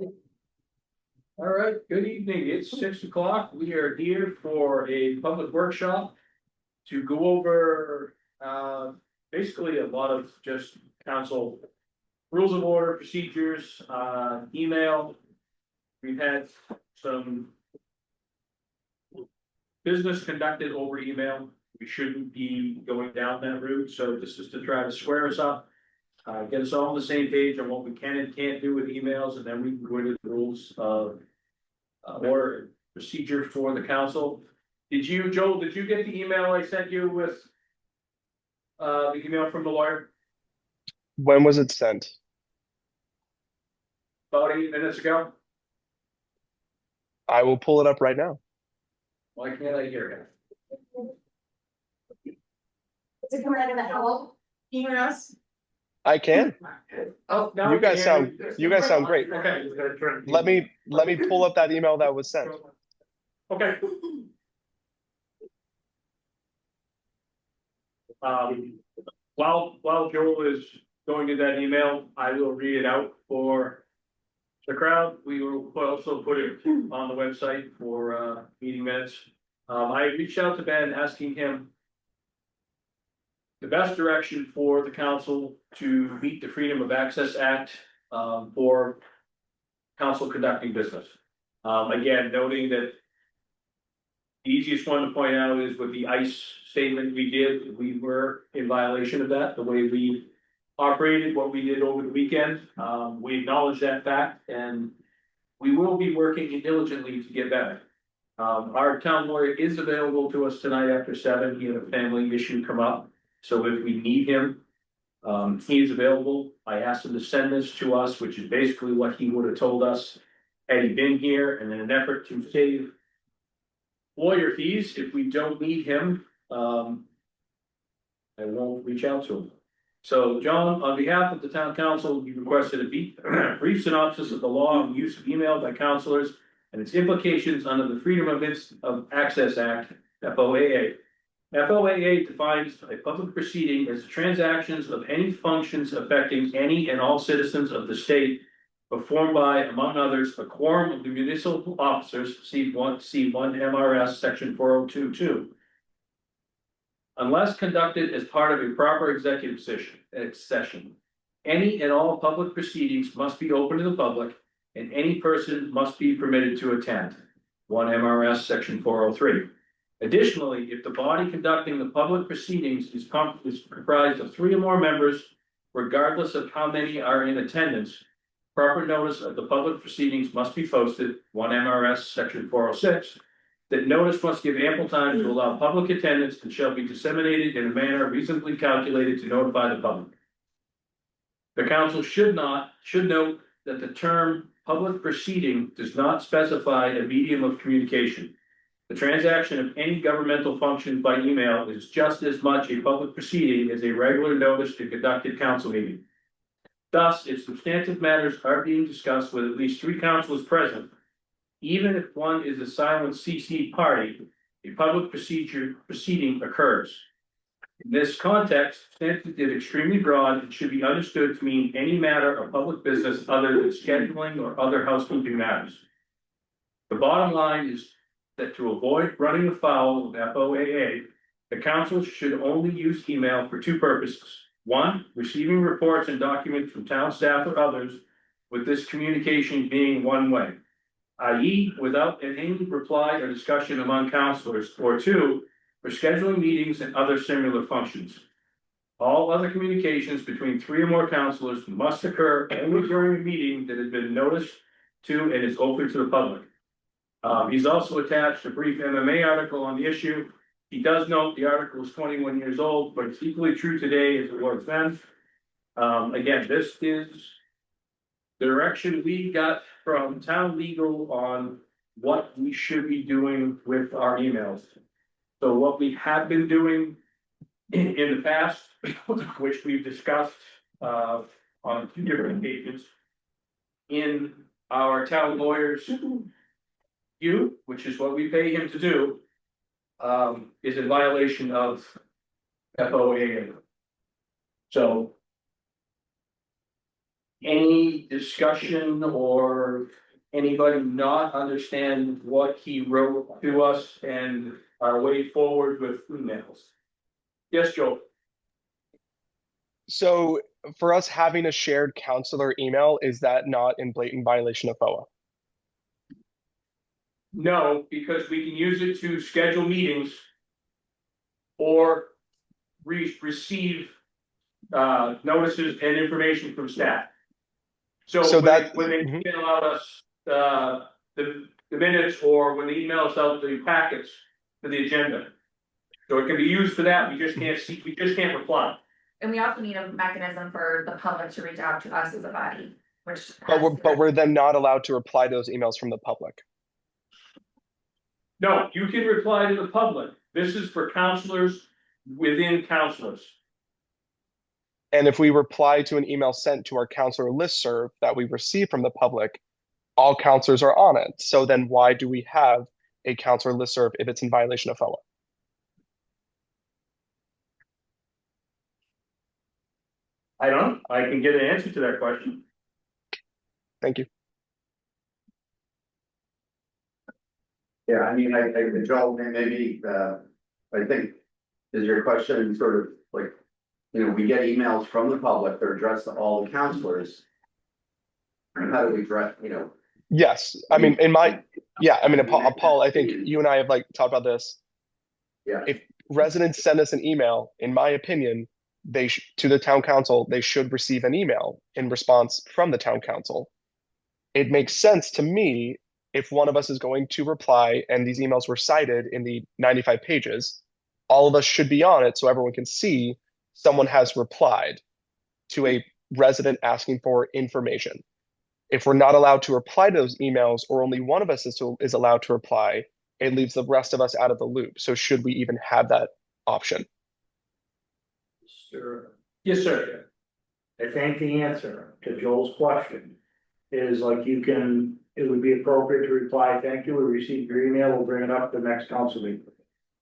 All right, good evening. It's 6 o'clock. We are here for a public workshop to go over basically a lot of just council rules of order, procedures, email. We've had some business conducted over email. We shouldn't be going down that route, so this is to try to square us up. Get us all on the same page on what we can and can't do with emails, and then we can go into the rules of or procedure for the council. Did you, Joel, did you get the email I sent you with the email from the lawyer When was it sent? about 8 minutes ago? I will pull it up right now. Why can't I hear it? Is it coming out of the hello? Can you hear us? I can. Oh, now You guys sound great. Okay. Let me pull up that email that was sent. Okay. While Joel is going to that email, I will read it out for the crowd. We will also put it on the website for meeting minutes. I reached out to Ben asking him the best direction for the council to meet the Freedom of Access Act for council conducting business. Again, noting that the easiest one to point out is with the ICE statement we did, we were in violation of that, the way we operated, what we did over the weekend. We acknowledge that fact, and we will be working diligently to get better. Our town lawyer is available to us tonight after 7. He had a family issue come up, so if we need him, he is available. I asked him to send this to us, which is basically what he would have told us had he been here, and in an effort to save lawyer fees, if we don't need him, I won't reach out to him. So, John, on behalf of the town council, you requested a brief synopsis of the law and use of email by councilors and its implications under the Freedom of Access Act, FOAA. FOAA defines a public proceeding as transactions of any functions affecting any and all citizens of the state performed by, among others, a quorum of the municipal officers, C1 MRS section 4022. Unless conducted as part of a proper executive session, any and all public proceedings must be open to the public, and any person must be permitted to attend. 1 MRS section 403. Additionally, if the body conducting the public proceedings is comprised of 3 or more members, regardless of how many are in attendance, proper notice of the public proceedings must be posted, 1 MRS section 406, that notice must give ample time to allow public attendance and shall be disseminated in a manner reasonably calculated to notify the public. The council should note that the term public proceeding does not specify a medium of communication. The transaction of any governmental function by email is just as much a public proceeding as a regular notice to conduct a council meeting. Thus, if substantive matters are being discussed with at least 3 councilors present, even if one is a silent CC party, a public proceeding occurs. In this context, substantive is extremely broad and should be understood to mean any matter of public business other than scheduling or other housekeeping matters. The bottom line is that to avoid running afoul of FOAA, the council should only use email for 2 purposes. 1, receiving reports and documents from town staff or others, with this communication being one way, i.e. without any reply or discussion among councilors, or 2, for scheduling meetings and other similar functions. All other communications between 3 or more councilors must occur only during a meeting that has been noticed to and is open to the public. He's also attached a brief MMA article on the issue. He does note the article is 21 years old, but it's equally true today as it was then. Again, this is the direction we got from town legal on what we should be doing with our emails. So what we have been doing in the past, which we've discussed on 2 different occasions in our town lawyers, which is what we pay him to do, is in violation of FOAA. So any discussion or anybody not understand what he wrote to us and our way forward with emails? Yes, Joe? So for us having a shared counselor email, is that not in blatant violation of FOA? No, because we can use it to schedule meetings or receive notices and information from staff. So So when they Mhm. email out us the minutes or when they email us out the packets for the agenda. So it can be used for that, we just can't reply. And we also need a mechanism for the public to reach out to us as a body, which. But we're then not allowed to reply to those emails from the public. No, you can reply to the public. This is for counselors within counselors. And if we reply to an email sent to our counselor listserv that we receive from the public, all counselors are on it. So then why do we have a counselor listserv if it's in violation of FOA? I don't know, I can get an answer to that question. Thank you. Yeah, I mean, Joel, maybe, I think, is your question sort of like, we get emails from the public, they're addressed to all the counselors. And how do we address, Yes, I mean, Paul, I think you and I have like talked about this. Yeah. If residents send us an email, in my opinion, to the town council, they should receive an email in response from the town council. It makes sense to me if one of us is going to reply and these emails were cited in the 95 pages, all of us should be on it so everyone can see someone has replied to a resident asking for information. If we're not allowed to reply to those emails, or only one of us is allowed to reply, it leaves the rest of us out of the loop. So should we even have that option? Sure. Yes, sir. I think the answer to Joel's question is like it would be appropriate to reply, thank you, we received your email, we'll bring it up at the next council meeting.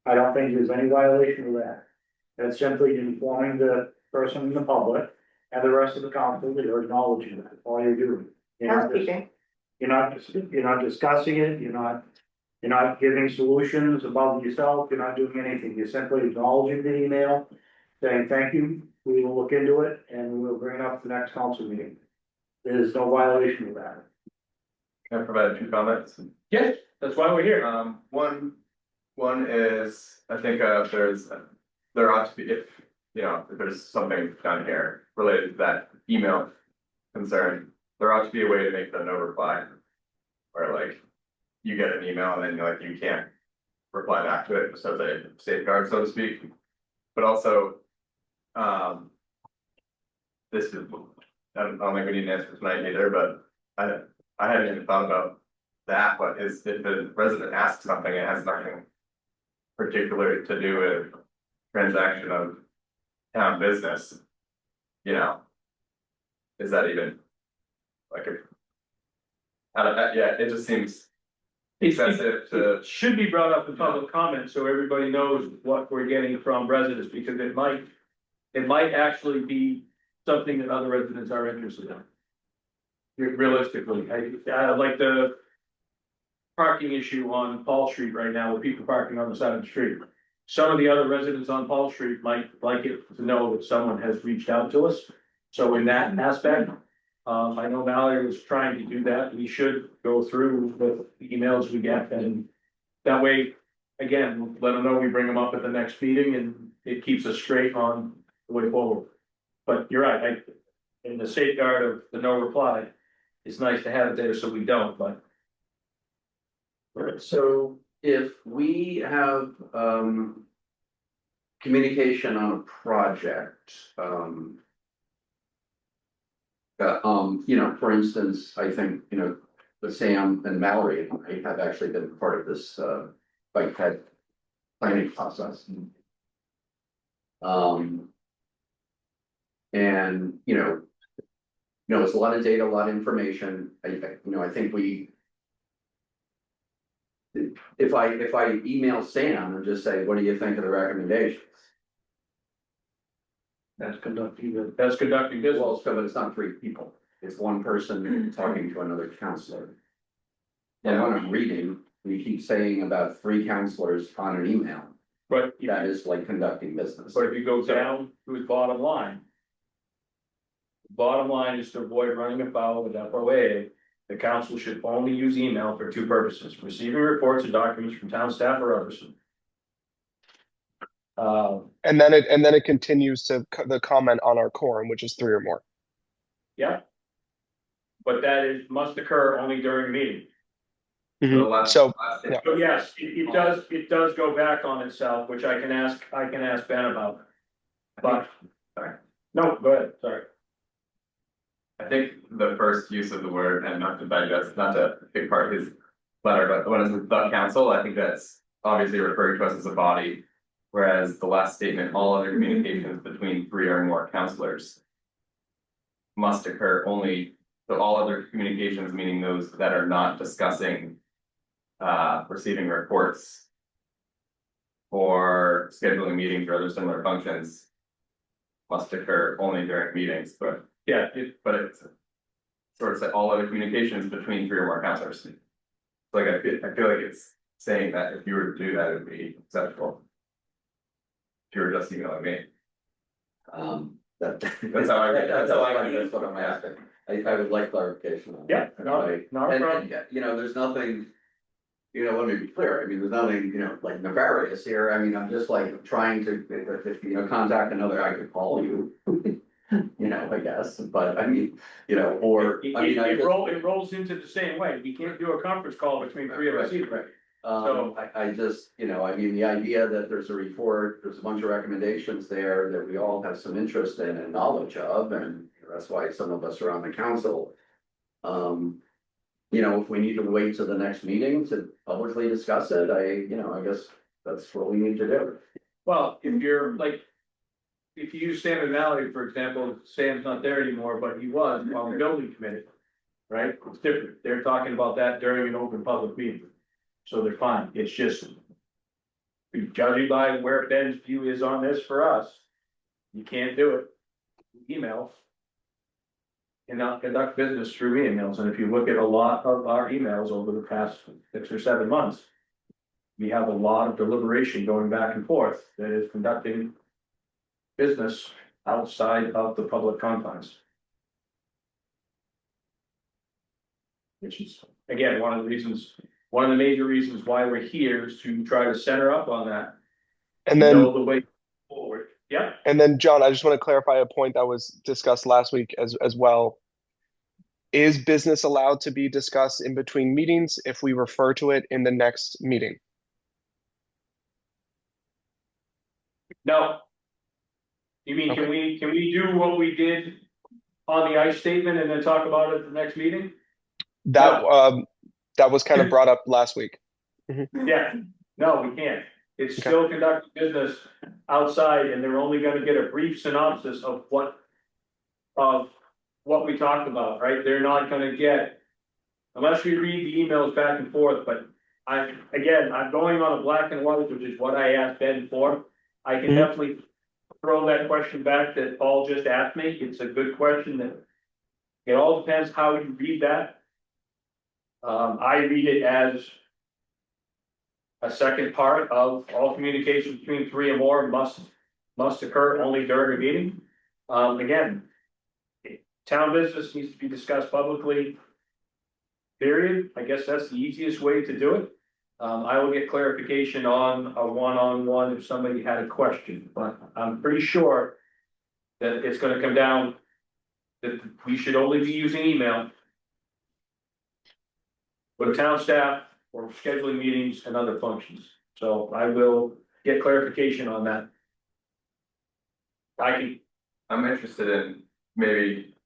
I don't think there's any violation of that. That's simply informing the person in the public and the rest of the council that you're acknowledging that, all you're doing. Housekeeping. You're not discussing it, you're not giving solutions about yourself, you're not doing anything, you're simply acknowledging the email. Saying thank you, we will look into it and we'll bring it up at the next council meeting. There's no violation of that. Can I provide 2 comments? Yes, that's why we're here. One is, I think, there ought to be, if there's something down here related to that email concern, there ought to be a way to make the no reply. Where like, you get an email and then you can't reply back to it, just as a safeguard, so to speak. But also, this is, I don't think we need an answer tonight either, but I hadn't even thought about that, but if the resident asks something, it has nothing particular to do with transaction of town business, is that even like it just seems excessive to. It should be brought up in public comment so everybody knows what we're getting from residents, because it might actually be something that other residents are interested in. Realistically, I like the parking issue on Paul Street right now with people parking on the side of the street. Some of the other residents on Paul Street might like it to know that someone has reached out to us. So in that aspect, I know Mallory was trying to do that. We should go through the emails we get, and that way, again, let them know we bring them up at the next meeting and it keeps us straight on the way forward. But you're right, in the safeguard of the no reply, it's nice to have it there so we don't, but. Right, so if we have, communication on a project, for instance, I think, the Sam and Mallory and I have actually been part of this, bike ped planning process. And, it's a lot of data, a lot of information. I think if I email Sam and just say, what do you think of the recommendations? That's conducting business. Well, so, but it's not 3 people. it's one person talking to another counselor. And when I'm reading, we keep saying about 3 counselors on an email, But that is like conducting business. But if you go down to his bottom line. Bottom line is to avoid running afoul of FOA. The council should only use email for 2 purposes: receiving reports and documents from town staff or others. And then it continues to the comment on our quorum, which is 3 or more. Yeah. But that must occur only during the meeting. The Mhm. last- So, last- yeah. So yes, it does go back on itself, which I can ask Ben about. But, sorry, no, go ahead, sorry. I think the first use of the word, and not to digest, not to pick apart his letter, but when it's the council, I think that's obviously referring to us as a body. Whereas the last statement, all other communications between 3 or more counselors. Must occur only, so all other communications, meaning those that are not discussing. Receiving reports. Or scheduling meetings or other similar functions. Must occur only during meetings, but Yeah, but it's. Sort of say all other communications between 3 or more counselors. Like I feel like it's saying that if you were to do that, it would be acceptable. If you were just emailing me. That. That's how I read it. That's how I read it, that's what I'm asking. I would like clarification on that. yeah, not a problem. And, you know, there's nothing. You know, let me be clear, I mean, there's nothing, you know, like nefarious here, I mean, I'm just like trying to, if, you know, contact another, I could call you. You know, I guess, but I mean, you know, or, I mean, I It just. rolls into the same way. We can't do a conference call between 3 of us either. Right. So- I just, you know, I mean, the idea that there's a report, there's a bunch of recommendations there that we all have some interest in and knowledge of, and that's why some of us are on the council. You know, if we need to wait till the next meeting to publicly discuss it, I guess that's what we need to do. Well, if you're like. If you use Sam and Valley, for example, Sam's not there anymore, but he was on the building committee. Right, it's different, they're talking about that during an open public meeting. So they're fine, it's just. Judging by where Ben's view is on this for us. You can't do it. Emails. Cannot conduct business through emails, and if you look at a lot of our emails over the past 6 or 7 months. We have a lot of deliberation going back and forth that is conducting. Business outside of the public confines. Which is, again, one of the major reasons why we're here is to try to center up on that. and then. Know the way forward, yeah, And then, John, I just want to clarify a point that was discussed last week as well. Is business allowed to be discussed in between meetings if we refer to it in the next meeting? no. You mean, can we do what we did on the ICE statement and then talk about it at the next meeting? That was kind of brought up last week. Yeah, no, we can't. It's still conducting business outside, and they're only gonna get a brief synopsis of what we talked about, right? They're not gonna get, unless we read the emails back and forth, but I'm going on a black and white, which is what I asked Ben for. I can definitely throw that question back that Paul just asked me. It's a good question that it all depends how you read that. I read it as a second part of all communication between 3 or more must occur only during a meeting. Again, town business needs to be discussed publicly. Period. I guess that's the easiest way to do it. I will get clarification on a one-on-one if somebody had a question, but I'm pretty sure that it's gonna come down that we should only be using email with town staff or scheduling meetings and other functions. So I will get clarification on that. I'm interested in maybe.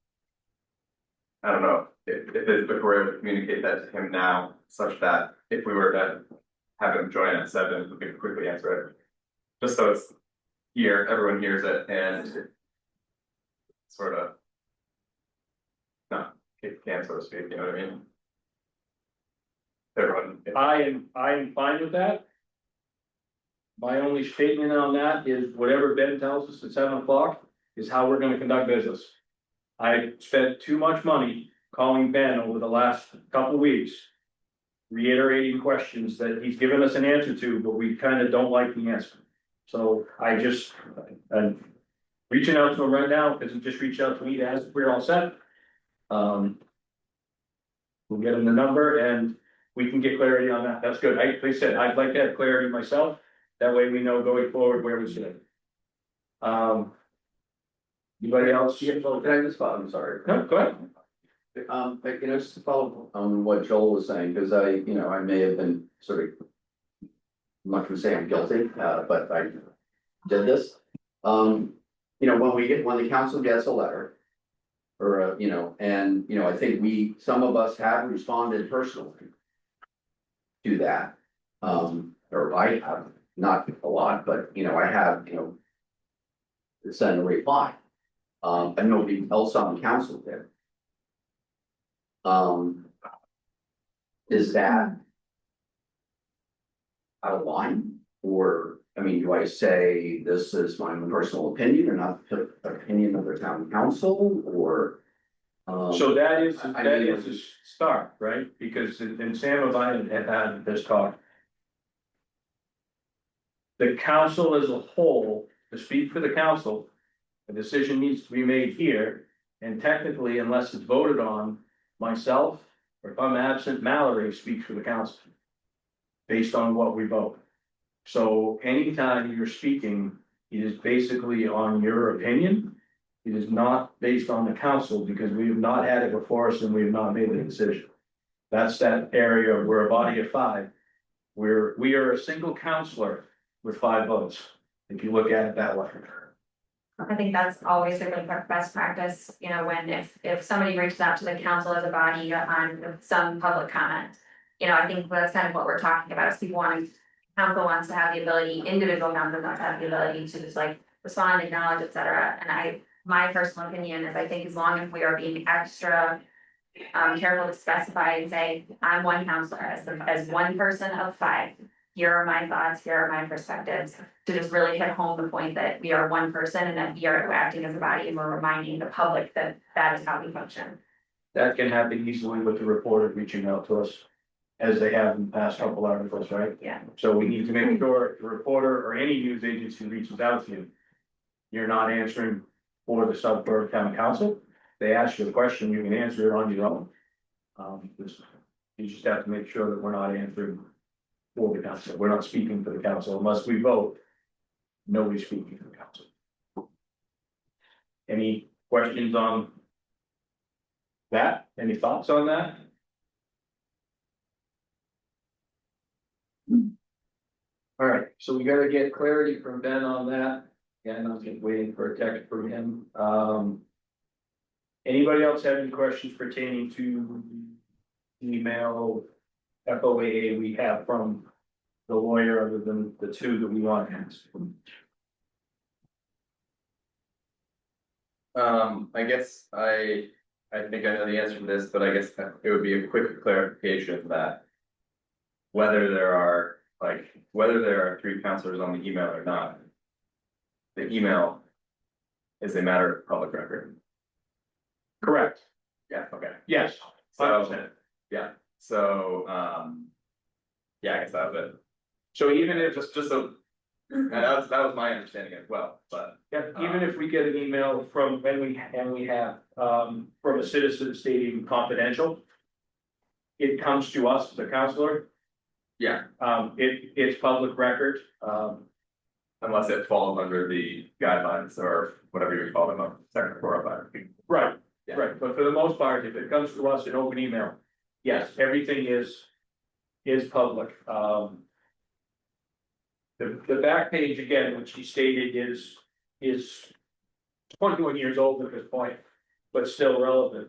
I don't know if we're able to communicate that to him now, such that if we were to have him join at 7, we could quickly answer it. Just so it's here, everyone hears it and. Sort of. No, kick the can, so to speak, you know what I mean? Everyone. I am fine with that. My only statement on that is whatever Ben tells us at 7 o'clock is how we're gonna conduct business. I spent too much money calling Ben over the last couple weeks. Reiterating questions that he's given us an answer to, but we kind of don't like the answer. So I'm reaching out to him right now, because he just reached out to me to ask if we're all set. We'll get him the number and we can get clarity on that. That's good. Like I said, I'd like to have clarity myself. That way we know going forward where we stand. Anybody else? Can I just follow, I'm sorry. No, go ahead. But, just to follow on what Joel was saying, because I may have been sort of. I'm not gonna say I'm guilty, but I did this. When the council gets a letter. Or, and, I think some of us have responded personally. To that, or I have, not a lot, but, I have, sent a reply. And nobody else on the council did. Is that out of line? Or, do I say this is my own personal opinion or not the opinion of the town council or? So that is I a mean- start, right? Because and Sam and I have had this talk. The council as a whole, to speak for the council, a decision needs to be made here. And technically, unless it's voted on, myself, or if I'm absent, Mallory speaks for the council. Based on what we vote. So anytime you're speaking, it is basically on your opinion. It is not based on the council because we have not had it before us and we have not made a decision. That's that area, we're a body of five. We are a single counselor with 5 votes, if you look at it that way. I think that's always a good best practice, when if somebody reaches out to the council as a body on some public comment. I think that's kind of what we're talking about, is council wants to have the ability, individual council wants to have the ability to just like respond, acknowledge, et cetera. And my personal opinion is I think as long as we are being extra careful to specify and say, I'm one counselor as one person of 5. Here are my thoughts, here are my perspectives, to just really hit home the point that we are one person and that we are acting as a body and we're reminding the public that that is how we function. That can happen easily with the reporter reaching out to us. As they have in the past couple articles, right? Yeah. So we need to make sure the reporter or any news agency reaches out to you. You're not answering for the Southborough Town Council. They ask you a question, you can answer it on your own. You just have to make sure that we're not answering for the council. We're not speaking for the council unless we vote. Nobody's speaking for the council. Any questions on that? Any thoughts on that? All right, so we gotta get clarity from Ben on that. Again, I'm just waiting for a text from him. Anybody else have any questions pertaining to email FOAA we have from the lawyer other than the 2 that we want to ask? I guess I think I know the answer to this, but I guess it would be a quick clarification that. Whether there are 3 counselors on the email or not. The email is a matter of public record. Correct. Yeah, okay. Yes. So, 100%. yeah, so, yeah, I guess that was it. So even if, Just so, and that was my understanding as well, but. yeah, even if we get an email from, and we have, from a citizen stating confidential. It comes to us, the counselor. Yeah, It's public record, unless it falls under the guidelines or whatever you call them, section 405. right, Yeah. right, but for the most part, if it comes to us in open email, yes, everything is public, the back page again, which he stated is 21 years old at this point, but still relevant,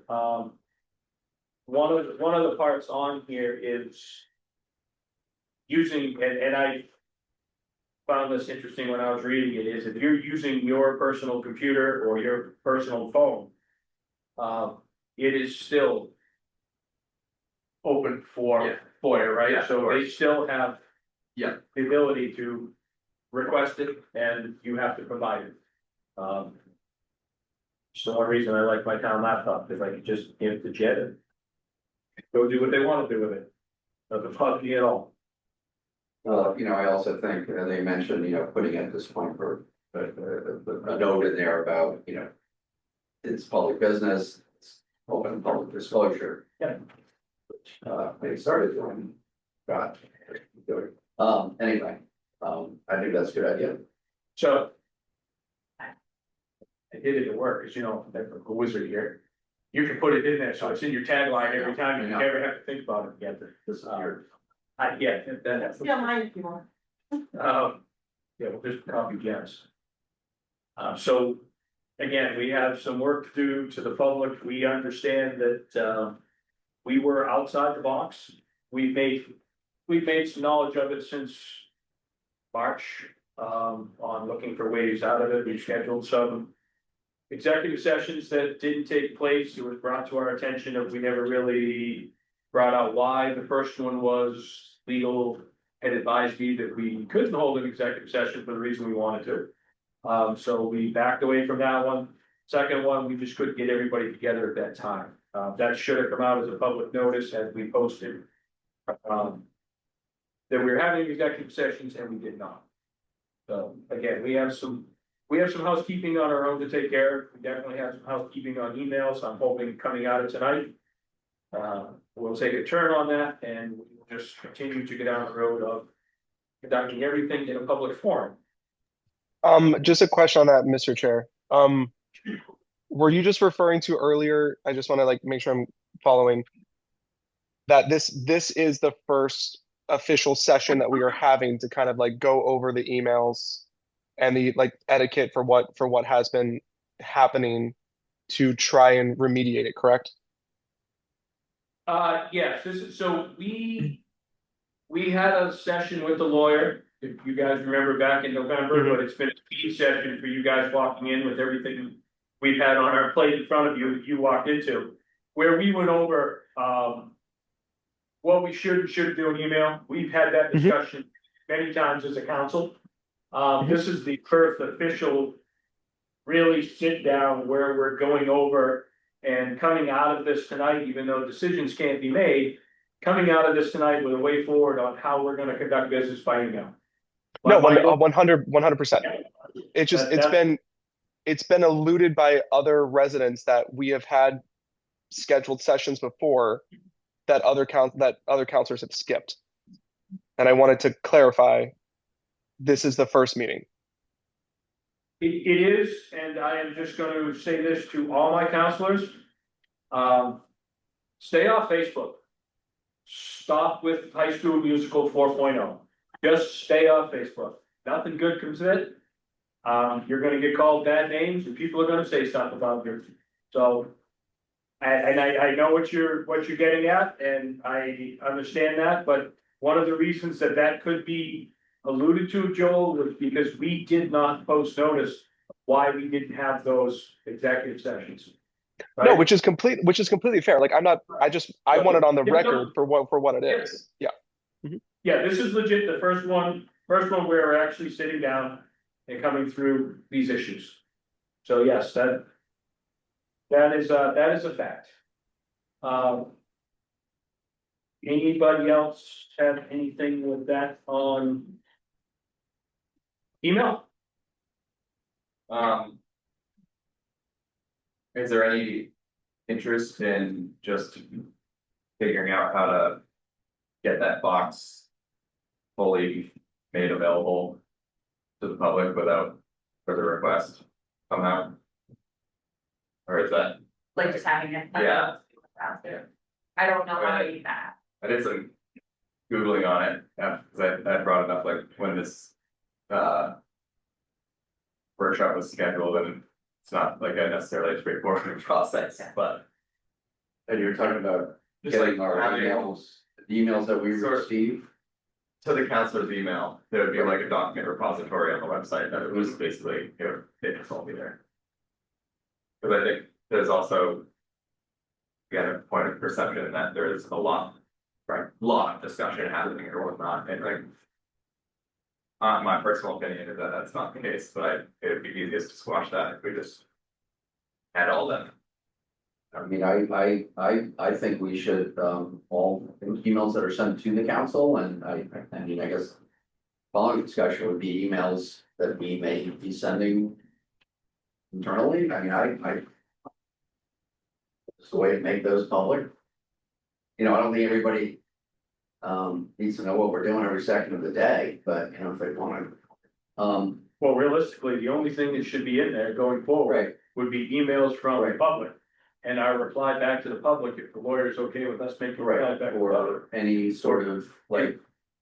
one of the parts on here is using, and I found this interesting when I was reading it, is if you're using your personal computer or your personal phone, it is still open for FOIA, right? Yeah, So of they course. still have Yeah. the ability to request it and you have to provide it. It's the one reason I like my town laptop, because I can just give it to Jed and go do what they want to do with it. Doesn't bother me at all. You know, I also think, they mentioned, you know, putting at this point for a note in there about, you know. It's public business, it's open public disclosure. Yeah. They started doing, God. Anyway, I think that's a good idea. So. I did it at work, as you know, I'm a wizard here. You can put it in there, so it's in your tagline every time, you never have to think about it again. This is your. Yeah, that's. Yeah, mine if you want. Yeah, well, just copy Jens. So, again, we have some work to do to the public, we understand that, we were outside the box. We've made some knowledge of it since March, on looking for ways out of it, we scheduled some executive sessions that didn't take place, it was brought to our attention that we never really brought out why. The first one was legal had advised me that we couldn't hold an executive session for the reason we wanted to. So we backed away from that one. Second one, we just couldn't get everybody together at that time. That should have come out as a public notice as we posted. That we were having executive sessions and we did not. So again, we have some housekeeping on our own to take care of. We definitely have some housekeeping on emails. I'm hoping coming out of tonight. We'll take a turn on that and we'll just continue to get down the road of conducting everything in a public forum. Just a question on that, Mr. Chair. Were you just referring to earlier, I just want to like make sure I'm following, that this is the first official session that we are having to kind of like go over the emails and the like etiquette for what has been happening to try and remediate it, correct? Yes, so we had a session with the lawyer, if you guys remember back in November, but it's been a speed session for you guys walking in with everything we've had on our plate in front of you, that you walked into, where we went over, what we should and shouldn't do in email. We've had that discussion many times as a council. This is the first official really sit down where we're going over and coming out of this tonight, even though decisions can't be made, coming out of this tonight with a way forward on how we're gonna conduct business by email. No, My goal- 100%. It's just, it's been alluded by other residents that we have had scheduled sessions before that other counselors have skipped. And I wanted to clarify, this is the first meeting. It is, and I am just gonna say this to all my counselors. Stay off Facebook. Stop with High School Musical 4.0. Just stay off Facebook. Nothing good comes of it. You're gonna get called bad names and people are gonna say stuff about you. So. I know what you're getting at, and I understand that, but one of the reasons that could be alluded to, Joel, was because we did not post notice why we didn't have those executive sessions. No, Right? which is completely fair. Like I want it on the record for what it is. Yeah. Yeah, this is legit, the first one where we're actually sitting down and coming through these issues. So yes, that is a fact. Anybody else have anything with that on email? Is there any interest in just figuring out how to get that box fully made available to the public without further request somehow? Or is that? Like just having it. Yeah. I don't know how to do that. I did some Googling on it, yeah, because I brought it up like when this workshop was scheduled, and it's not like a necessarily straightforward process, but. And you're talking about Just getting like our having- emails that we Sort of- receive. To the counselor's email, there would be like a document repository on the website that it was basically, they just all be there. Cause I think there's also. Again, a point of perception that there is a lot of discussion happening or whatnot, and like. My personal opinion is that that's not the case, but it would be easiest to squash that if we just. at all then. I mean, I think we should, all emails that are sent to the council, and I mean, I guess. Following discussion would be emails that we may be sending. Internally, I mean, I. It's a way to make those public. You know, I don't think everybody. Needs to know what we're doing every second of the day, but you know, if they wanna. Well, realistically, the only thing that should be in there going forward Right, would be emails from the Right. public. And our reply back to the public, if the lawyer is okay with us making a reply right, back to the public. or any sort of like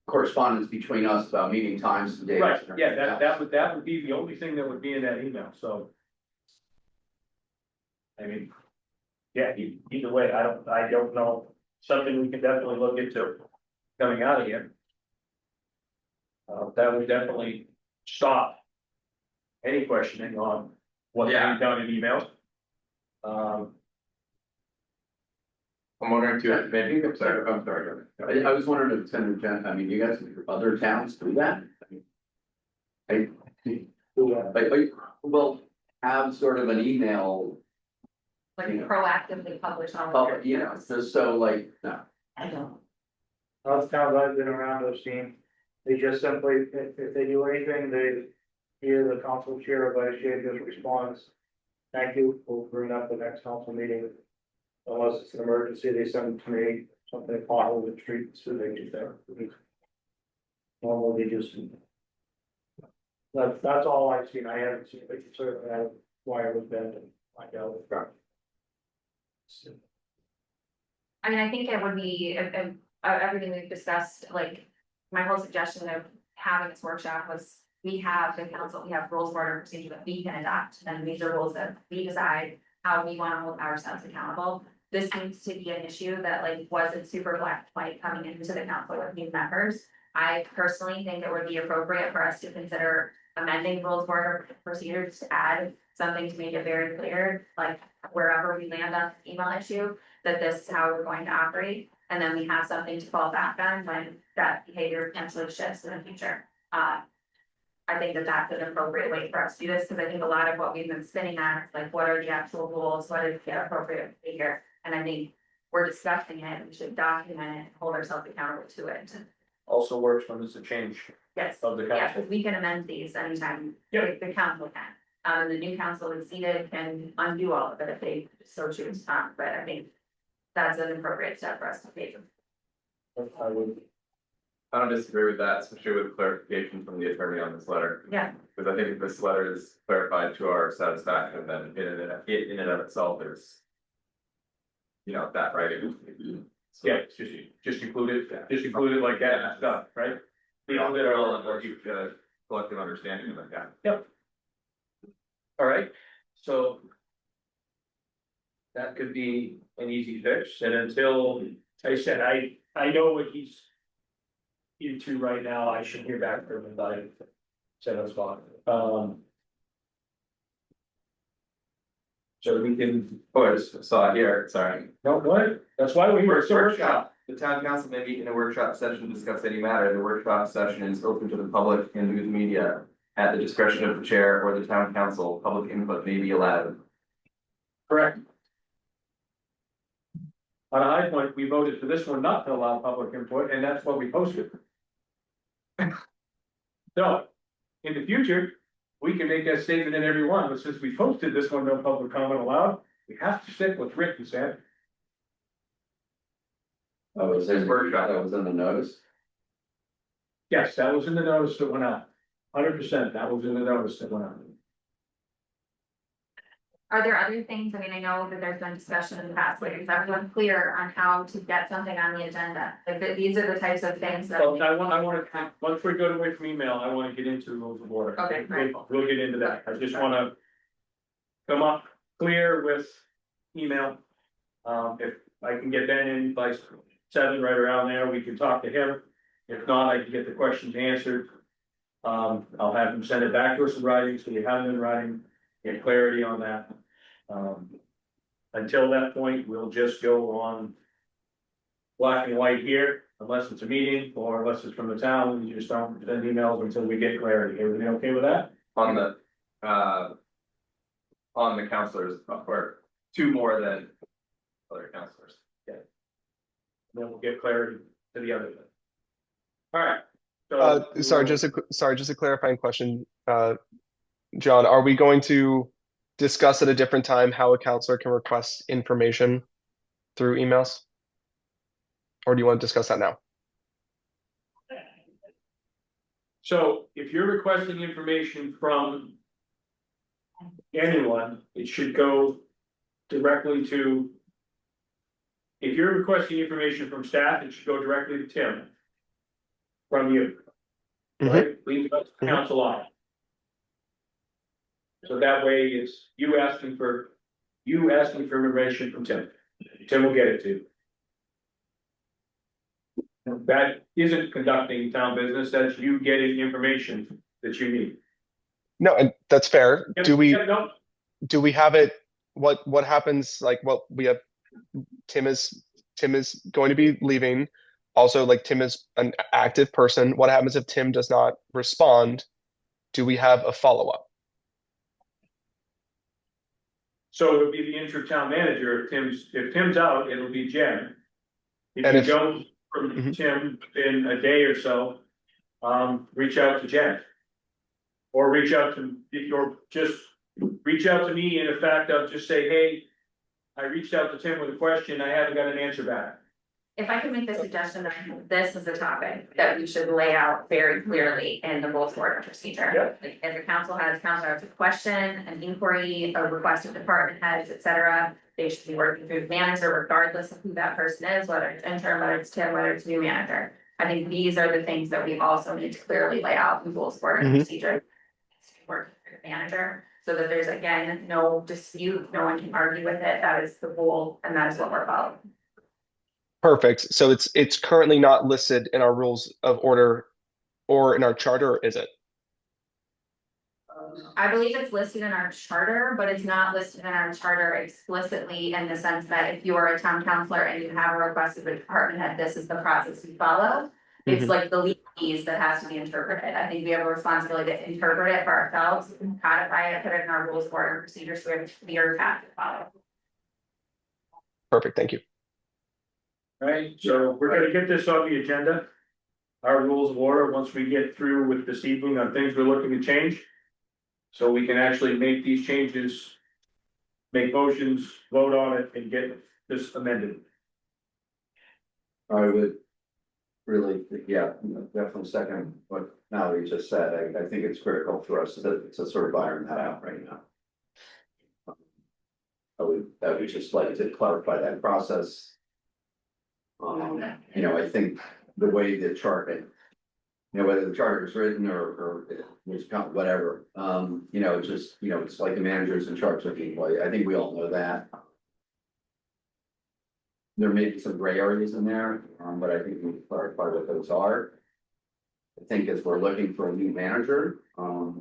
correspondence between us about meeting times and dates. Right, and yeah, everything that would be the only thing that would be in that email, so. I mean, yeah, either way, I don't know, something we can definitely look into coming out of here. That would definitely stop any questioning on what's Yeah. being done in emails. I'm wondering too, maybe, I'm sorry. I was wondering if it's gonna, I mean, you guys, other towns do that? I, well, have sort of an email, Like Yeah. proactively publish on. you know, just so like, no. I don't. All the towns I've been around, those teams, they just simply, if they do anything, they hear the council chair or vice chair just responds. Thank you, we'll bring up the next council meeting. Unless it's an emergency, they send it to me, something pothole in the street, so they do that. Normally, they just. That's all I've seen, I haven't seen, but you certainly have wireless bend and find out. I mean, I think it would be, if everything we've discussed, like, my whole suggestion of having this workshop was. We have the council, we have rules of order and procedure that we can adopt, and these are rules that we decide how we wanna hold ourselves accountable. This seems to be an issue that like wasn't super black and white coming into the council with new members. I personally think it would be appropriate for us to consider amending rules of order procedures to add something to make it very clear, like wherever we land on this email issue, that this is how we're going to operate. And then we have something to fall back on when that behavior potentially shifts in the future. I think that that's an appropriate way for us to do this, because I think a lot of what we've been spinning on is like, what are the actual rules, what is the appropriate behavior? And I think we're discussing it, we should document it, hold ourselves accountable to it. Also works when there's a change Yes, of the yeah, council. because we can amend these anytime, Yeah. the council can. The new council is seated can undo all of it if they so choose, but I think that's an appropriate step for us to take. I would, I don't disagree with that, especially with clarification from the attorney on this letter. Yeah. Because I think if this letter is clarified to our satisfaction, then in and of itself, there's. You know, that writing. So, yeah, just include it like that and stuff, right? You know, they're all under collective understanding of it, yeah. All right, so. That could be an easy fix, and until, I said, I know what he's. Into right now, I should hear back from him by 7 o'clock, So we can, Oh, I just saw it here, sorry. no, what, that's why we were so Workshop, the town council may meet in a workshop session to discuss any matter, the workshop session is open to the public and news media. At the discretion of the chair or the town council, public input may be allowed. correct. On High Point, we voted for this one not to allow public input, and that's what we posted. So, in the future, we can make that statement in every one, but since we posted this one, no public comment allowed, we have to stick with written said. Oh, was this workshop that was in the notice? Yes, that was in the notice that went out. 100%, that was in the notice that went out. Are there other things, I mean, I know that there's been discussion in the past, like, is everyone clear on how to get something on the agenda? Like, these are the types of things that. Well, I want to, once we go away from email, I want to get into rules of order. Okay, right. We'll get into that. I just want to come up clear with email. If I can get Ben in by 7, right around there, we can talk to him. If not, I can get the questions answered. I'll have him send it back to us in writing, so you have it in writing, get clarity on that. Until that point, we'll just go on black and white here, unless it's a meeting or unless it's from the town, we just don't send emails until we get clarity. Everybody okay with that? On the, on the counselors, or two more than other counselors. Then we'll get clarity to the other thing. All right. So Sorry, just a clarifying question. John, are we going to discuss at a different time how a counselor can request information through emails? Or do you want to discuss that now? So if you're requesting information from anyone, it should go directly to. If you're requesting information from staff, it should go directly to Tim. From you. Mhm. Right, leave it up to the council on. So that way it's you asking for information from Tim. Tim will get it to you. That isn't conducting town business, that's you getting information that you need. No, and that's fair. Do we Yeah, no, have it? What happens? Like, well, we have Tim is going to be leaving. Also, like Tim is an active person. What happens if Tim does not respond? Do we have a follow-up? So it would be the interim town manager, if Tim's out, it'll be Jen. If And you if- don't from Mhm. Tim in a day or so, reach out to Jen. Or reach out to me in effect of just say, hey, I reached out to Tim with a question, I haven't got an answer back. If I could make the suggestion that this is a topic that we should lay out very clearly in the rules of order procedure. Yep. Like, if the council has a question, an inquiry, a request of department heads, et cetera, they should be working through the manager regardless of who that person is, whether it's intern, whether it's Tim, whether it's new manager. I think these are the things that we also need to clearly lay out in rules of order Mhm. procedure. Working through the manager, so that there's again, no dispute, no one can argue with it, that is the rule, and that is what we're following. Perfect. So it's currently not listed in our rules of order or in our charter, is it? I believe it's listed in our charter, but it's not listed in our charter explicitly in the sense that if you are a town councillor and you have a request of a department head, this is the process you follow. It's Mhm. like the legalese that has to be interpreted. I think we have a responsibility to interpret it for ourselves, codify it, put it in our rules of order and procedures, so we have a clear path to follow. Perfect. Thank you. Right, so we're gonna get this on the agenda. Our rules of order, once we get through with this evening on things we're looking to change. So we can actually make these changes. Make motions, vote on it and get this amended. I would really, yeah, definitely second what Mallory just said. I think it's critical for us to sort of iron that out right now. I would just like to clarify that process. I think the way the chart, whether the charter is written or it's whatever, it's like the manager's in charge of people. I think we all know that. There may be some gray areas in there, but I think we need to clarify what those are. I think as we're looking for a new manager, I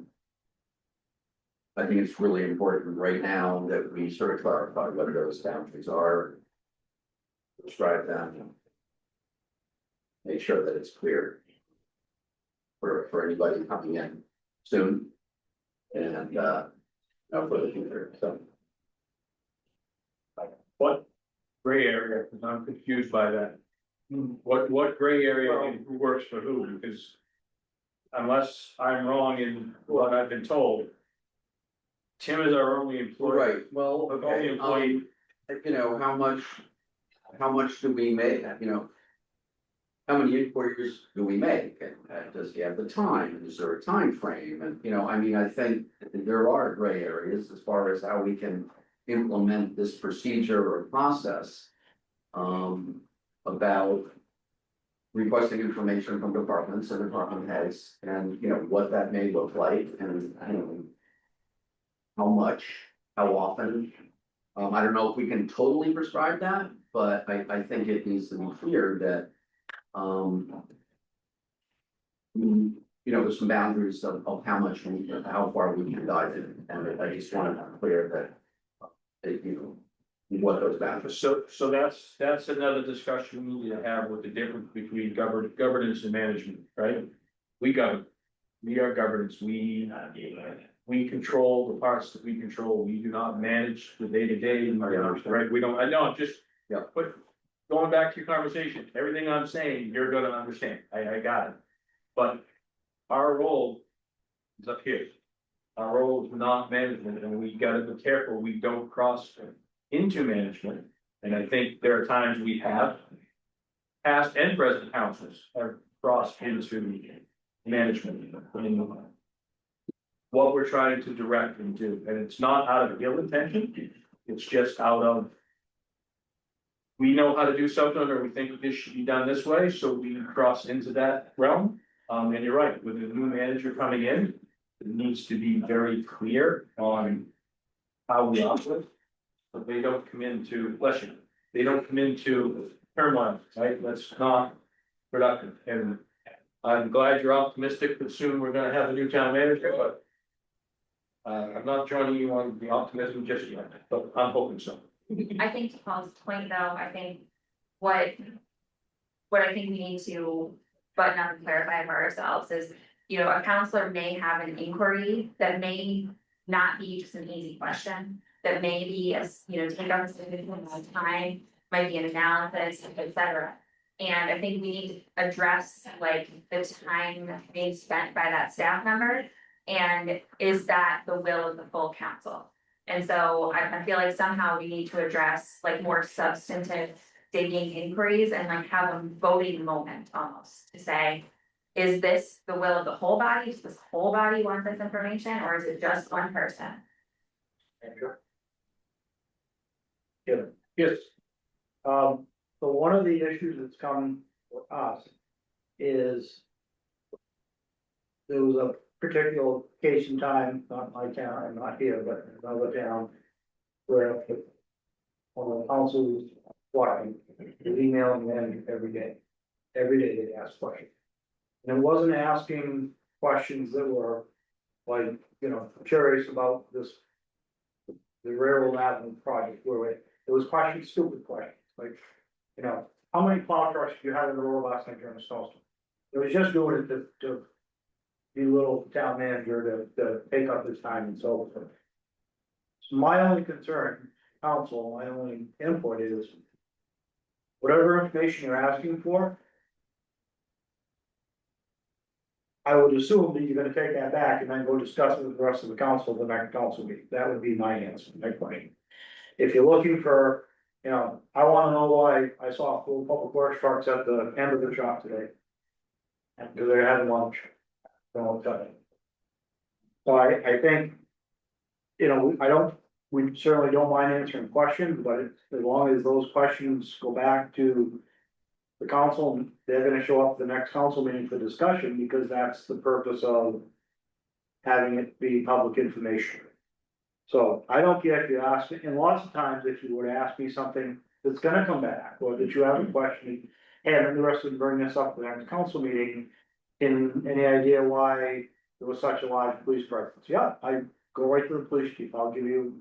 think it's really important right now that we sort of clarify what those boundaries are. Describe them. Make sure that it's clear. For anybody coming in soon. And for the future, so. What gray area, because I'm confused by that. What gray area and who works for who, because. Unless I'm wrong in what I've been told. Tim is our only employee. Right, well, Only okay, employee, how much do we make, how many inquiries do we make, and does he have the time, and is there a time frame? And, I think there are gray areas as far as how we can implement this procedure or process. About requesting information from departments and department heads, and, what that may look like, and, how much, how often. I don't know if we can totally prescribe that, but I think it needs to be clear that, there's some boundaries of how much, how far we can dive in, and I just want to be clear that, what those boundaries. so that's another discussion we need to have with the difference between governance and management, right? We govern. We are governance, we control the parts that we control, we do not manage the day-to-day, right, we don't, I know, just. Yeah. But going back to your conversation, everything I'm saying, you're gonna understand, I got it. But our role is up here. Our role is not management, and we gotta be careful, we don't cross into management. And I think there are times we have. Past and present councils have crossed into management. In what we're trying to direct and do, and it's not out of ill intention, it's just out of. We know how to do something, or we think this should be done this way, so we cross into that realm. And you're right, with the new manager coming in, it needs to be very clear on how we operate. But they don't come into, bless you, they don't come into turmoil, right? That's not productive. And I'm glad you're optimistic that soon we're gonna have a new town manager, but I'm not joining you on the optimism just yet, but I'm hoping so. I think to Paul's point though, I think what. What I think we need to button up and clarify for ourselves is, a counselor may have an inquiry that may not be just an easy question. That may be take up a significant amount of time, might be an analysis, etc. And I think we need to address like the time being spent by that staff member. And is that the will of the full council? And so I feel like somehow we need to address like more substantive digging inquiries and like have a voting moment almost to say. Is this the will of the whole body? Does this whole body want this information, or is it just one person? Yes, So one of the issues that's come for us is. There was a particular case in time, not my town, I'm not here, but another town. Where one of the councils, emailing them every day. Every day they ask questions. And it wasn't asking questions that were like, curious about this. The railroad avenue project, where it was questions, stupid questions, like, how many plow trucks do you have in the road last night during a snowstorm? It was just doing it to belittle the town manager to take up his time and so forth. So my only concern, council, my only input is. Whatever information you're asking for. I would assume that you're gonna take that back and then go discuss it with the rest of the council, the next council meeting, that would be my answer, my question. If you're looking for, I wanna know why I saw full public works trucks at the end of the shop today. And because they're having lunch. Don't tell you. So I think. We certainly don't mind answering questions, but as long as those questions go back to. The council, they're gonna show up at the next council meeting for discussion, because that's the purpose of. Having it be public information. So I don't care if you ask, and lots of times if you were to ask me something that's gonna come back, or that you have a question. Hey, I'm interested in bringing this up at the next council meeting. In any idea why there was such a large police presence? Yeah, I go right to the police chief, I'll give you.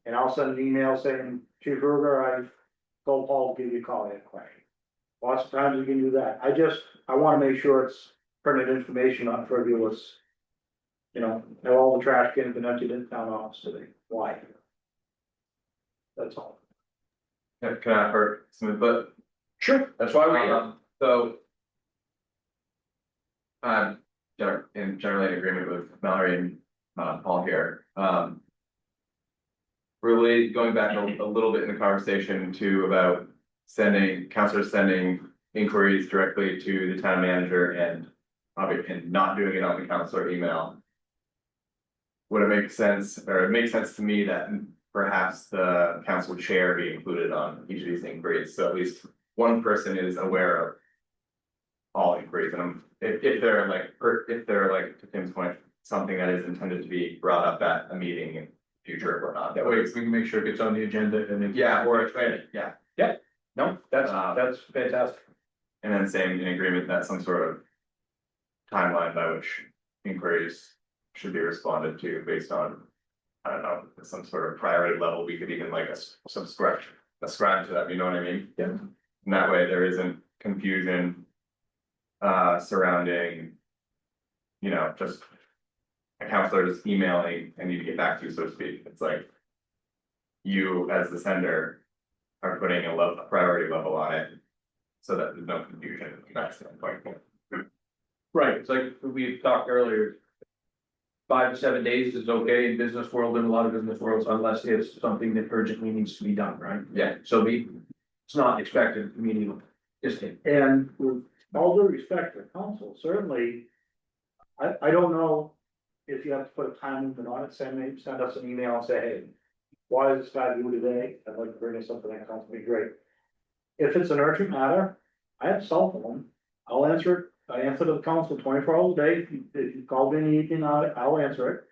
And I'll send an email saying, Chief Ruger, I told Paul to give you a call, I have a question. Lots of times you can do that, I wanna make sure it's printed information on for viewers. Have all the trash cans been emptied in town office today, why? That's all. Yeah, can I offer some input? sure, that's why we're here. So. Generally in agreement with Mallory and Paul here. Really going back a little bit in the conversation too about councilors sending inquiries directly to the town manager and not doing it on the councilor email. Would it make sense, or it makes sense to me that perhaps the council chair be included on each of these inquiries, so at least one person is aware of all inquiries, and if they're like, to Tim's point, something that is intended to be brought up at a meeting in future or whatnot. That way we can make sure it gets on the agenda and then. Yeah, or it's ready, yeah. No, that's fantastic. And then same in agreement that some sort of timeline by which inquiries should be responded to based on, I don't know, some sort of priority level, we could even like ascribe to that, you know what I mean? Yeah. And that way there isn't confusion surrounding you know, just. A counselor is emailing, I need to get back to you, so to speak, it's like. You as the sender are putting a priority level on it. So that there's no confusion from that standpoint. Right, it's like we talked earlier. 5 to 7 days is okay in business world, in a lot of business worlds, unless it's something that urgently needs to be done, right? Yeah, So it's not expected immediately, just it. And with all due respect to council, certainly. I don't know if you have to put a time limit on it, send us an email and say, hey. Why is this guy due today? I'd like to bring this up to that council, be great. If it's an urgent matter, I have a cell phone, I'll answer it, I answer the council 24 hours a day, if you call me in the evening, I'll answer it.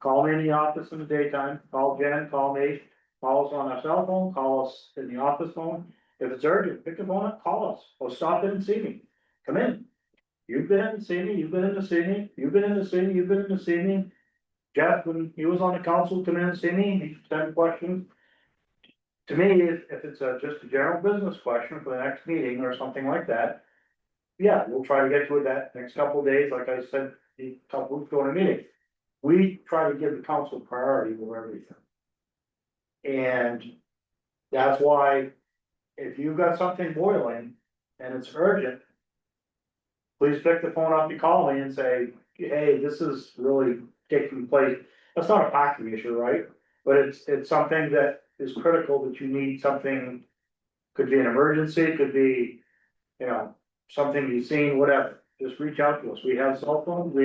Call me in the office in the daytime, call Jen, call me, call us on our cell phone, call us in the office phone. If it's urgent, pick the phone up, call us, or stop in and see me, come in. You've been in to see me, you've been in to see me, you've been in to see me, you've been in to see me. Jeff, when he was on the council, come in and see me, he sent questions. To me, if it's just a general business question for the next meeting or something like that. Yeah, we'll try to get to it that next couple of days, like I said, a couple weeks during a meeting. We try to give the council priority over everything. And that's why, if you've got something boiling and it's urgent. Please pick the phone up, you call me and say, hey, this is really taking place. That's not a parking issue, right? But it's something that is critical that you need something. Could be an emergency, could be, you know, something you've seen, whatever. Just reach out to us. We have cell phones,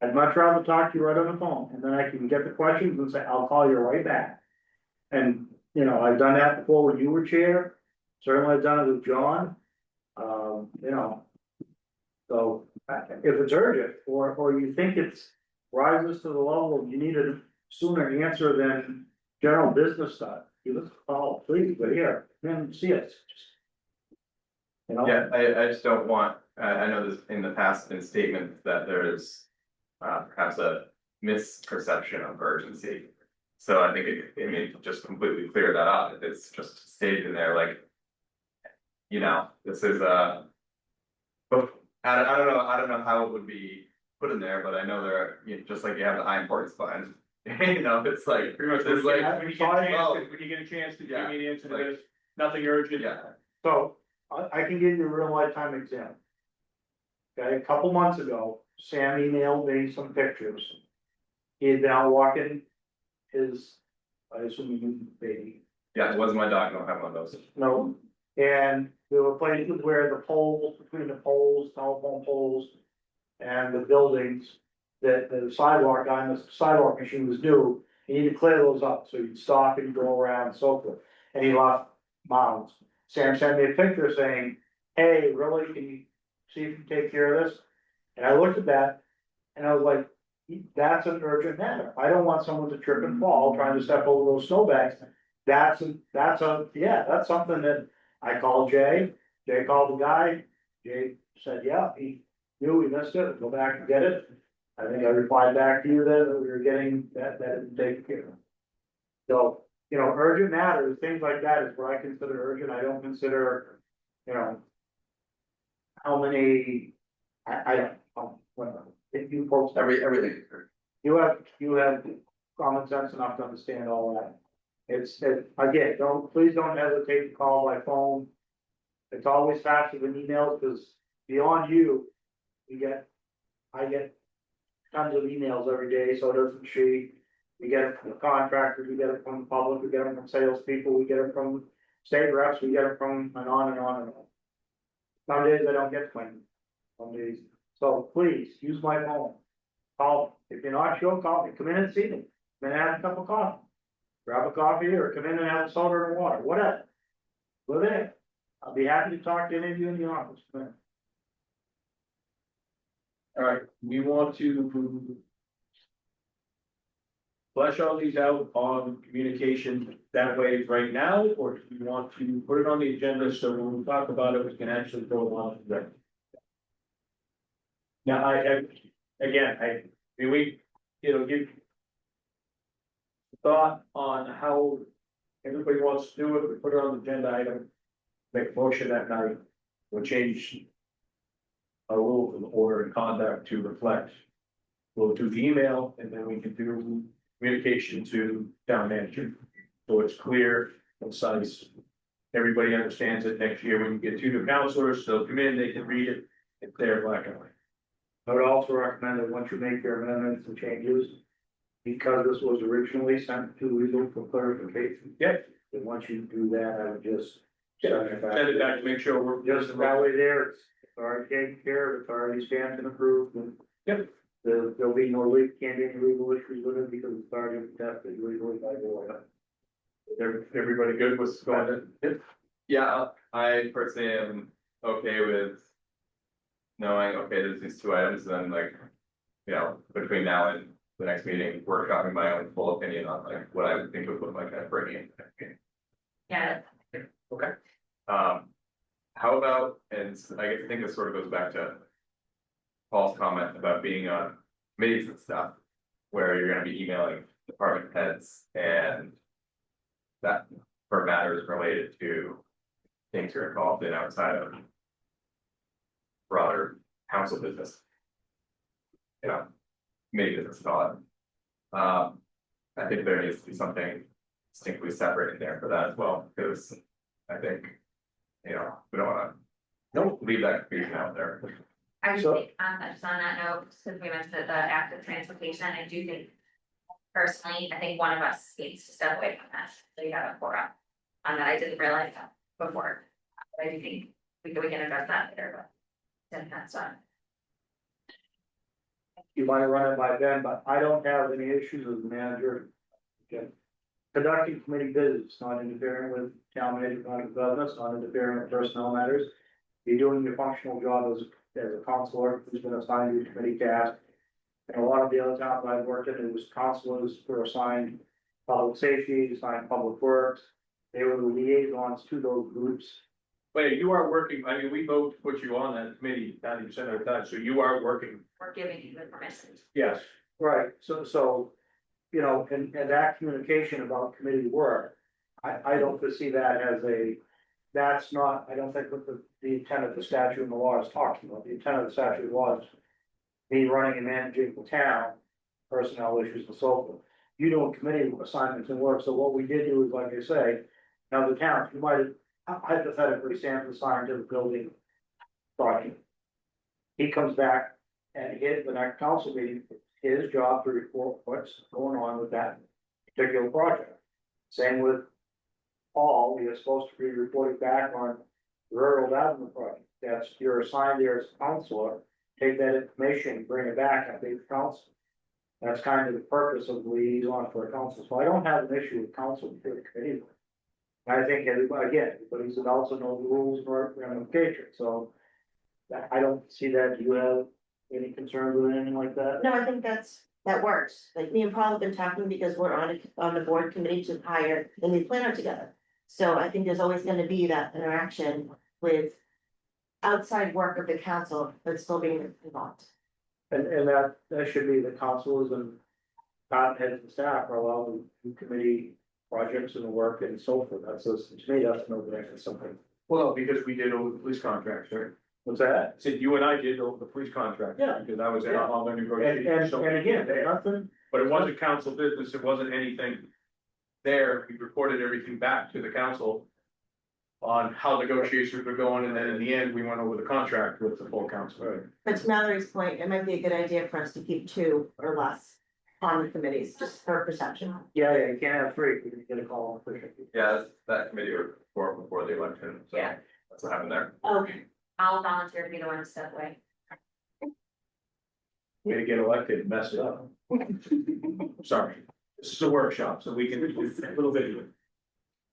I'd much rather talk to you right on the phone, and then I can get the questions and say, I'll call you right back. And, you know, I've done that before when you were chair, certainly I've done it with John. You know. So, if it's urgent, or you think it's rises to the level of you need a sooner answer than general business stuff, give us a call, please, but here, come see us. You know? yeah, I just don't want, I know there's in the past been statements that there is. Perhaps a misperception of urgency. So I think it may just completely clear that up, if it's just stated in there like. You know, this is but I don't know how it would be put in there, but I know there are, you know, just like you have the high importance button. You know, it's like, Pretty much, there's like, when you get a chance to give Yeah, me the answer to like- this, nothing urgent. yeah, So, I can give you a real lifetime example. Okay, a couple months ago, Sam emailed me some pictures. He had been out walking his, I assume you baby, yeah, it wasn't my dog, I don't have one of those. no. And there were places where the poles, between the poles, telephone poles. And the buildings, that the sidewalk on the sidewalk machine was due, you need to clear those up, so you'd stop and go around and so forth. And he left mounds. Sam sent me a picture saying, hey, really, can you see if you can take care of this? And I looked at that, and I was like, that's an urgent matter, I don't want someone to trip and fall trying to step over those snowbanks. That's something that I called Jay called the guy, Jay said, yeah, he knew we missed it, go back and get it. I think I replied back to you that we were getting that it taken care of. So, you know, urgent matters, things like that is what I consider urgent, I don't consider, you know. How many, I don't, whatever, if you folks, Everything. you have common sense enough to understand all that. Again, please don't hesitate to call my phone. It's always faster than emails, because beyond you, I get tons of emails every day, so doesn't she. We get it from the contractors, we get it from the public, we get it from salespeople, we get it from state reps, we get it from, and on and on and on. Some days I don't get claims, some days, so please, use my phone. Call, if you're not sure, call me, come in and see me, come in and have a cup of coffee. Grab a coffee, or come in and have a soda or water, whatever. We're there. I'll be happy to talk to any of you in the office. Come in. All right, we want to. Flesh all these out on communication that way right now, or do you want to put it on the agenda so when we talk about it, we can actually go along with it? Now, it'll give. Thought on how everybody wants to do it, we put it on the agenda item, make a motion that night, we'll change. A rule of order and conduct to reflect we'll do the email and then we can do communication to town manager. So it's clear, concise. Everybody understands it. Next year, when you get two new counselors, they'll come in, they can read it, it's there black and white. I would also recommend that once you make your amendments and changes, because this was originally sent to legal for clarification. Yep. And once you do that, I would just send it back. Send it back to make sure we're. Just that way there, it's already taken care of, it's already stamped and approved, and. Yep. There'll be no can't be any legal issues with it because it's already tested legally by the lawyer. Everybody good with going in? Yeah, I personally am okay with. Knowing, okay, there's these two items, and then like, you know, between now and the next meeting, workshopping my own full opinion on like what I would think would look like kind of bringing in. Yeah, Okay. How about, and I think this sort of goes back to Paul's comment about being on committees and stuff, where you're gonna be emailing department heads and that for matters related to things you're involved in outside of broader council business. You know, committee business and all that. I think there needs to be something distinctly separated there for that as well, because I think, you know, we don't leave that confusion out there. I would So- think, just on that note, since we mentioned the active transportation, I do think. Personally, I think one of us needs to step away from that, so you have a forum. On that, I didn't realize that before, but I do think we can address that later, but. Then that's on. You might run it by Ben, but I don't have any issues with the manager. Okay. Conducting committee business, not interfering with town management business, not interfering with personnel matters. You're doing your functional job as a counselor who's been assigned to committee task. And a lot of the other towns I've worked in, it was counselors who were assigned public safety, assigned public works. They were the liaisons to those groups. Wait, you are working, I mean, we vote to put you on that committee 90% of the time, so you are working. We're giving you the permission. Yes. Right, so, you know, and that communication about committee work, I don't foresee that as that's not, I don't think what the intent of the statute and the law is talking about. The intent of the statute was me running and managing the town, personnel issues and so forth. You doing committee assignments and work, so what we did do is, like I say, now the town, you might have hypothetically Sam assigned to the building project. He comes back and hit the next council meeting, his job to report what's going on with that particular project. Same with Paul, you're supposed to be reporting back on rural development project. That's, you're assigned there as a counselor, take that information, bring it back and update the council. That's kind of the purpose of the liaison for a council, so I don't have an issue with council for the committee. I think everybody should also know the rules for ramifications, so. I don't see that, do you have any concerns with anything like that? No, I think that works. Like me and Paul have been talking because we're on the board committee to hire the new planner together. So I think there's always gonna be that interaction with outside work of the council, but still being involved. And that should be the councils and department heads and staff are allowed to do committee projects and work and so forth. To me, that's no brainer, something. Well, because we did over the police contracts, right? What's that? Said you and I did over the police contract. Yeah. Because I was in all the And negotiations. so- again, nothing, But it wasn't council business, it wasn't anything there, we reported everything back to the council. On how negotiations were going, and then in the end, we went over the contract with the full council. But to Mallory's point, it might be a good idea for us to keep two or less on the committees, just for perception. yeah, you can't have three, because you get a call. Yeah, that committee report before the election, so Yeah. that's what happened there. Okay. I'll volunteer to be the one to step away. Way to get elected and mess it up. Sorry, this is a workshop, so we can do a little bit of it.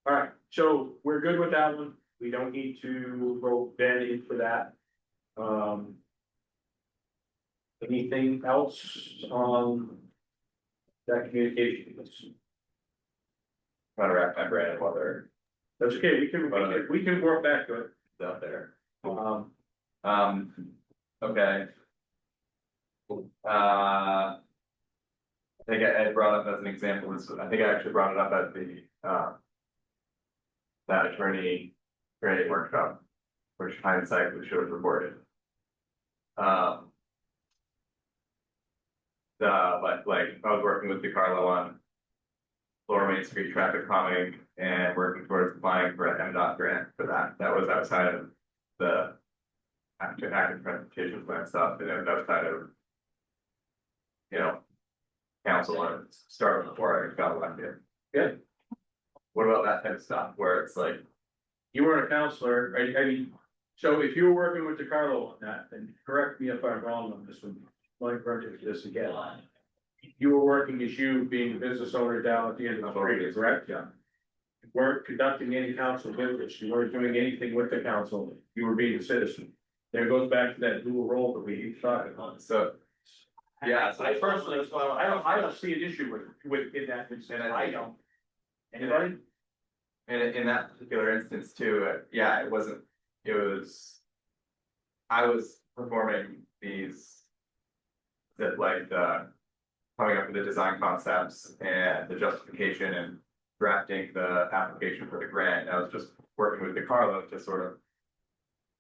All right, so we're good with that one, we don't need to roll Ben in for that. Anything else on that communication? Trying to wrap my brain while they're That's okay, we can work back to it. out there. Um, Okay. I think I brought up as an example, I think I actually brought it up at the, that attorney training workshop, which hindsight we should have reported. like, I was working with DeCarlo on Lower Main Street traffic calming and working towards applying for an MDOT grant for that. That was outside of the active transportation plan stuff, and it was outside of, you know, council and started before I got elected. Good. What about that type of stuff where it's like, You weren't a counselor, I mean, so if you were working with DeCarlo on that, then correct me if I'm wrong on this one, Mike, correct this again. You were working as you being a business owner down at the end of the street, correct? Yeah. You weren't conducting any council business, you weren't doing anything with the council, you were being a citizen. There goes back to that dual role that we keep talking about. so, yeah, so I personally, I don't see an issue with, in that, and I don't. Anybody? And in that particular instance too, yeah, it wasn't, it was. I was performing these. That like the. Coming up with the design concepts and the justification and drafting the application for the grant. I was just working with DeCarlo to sort of.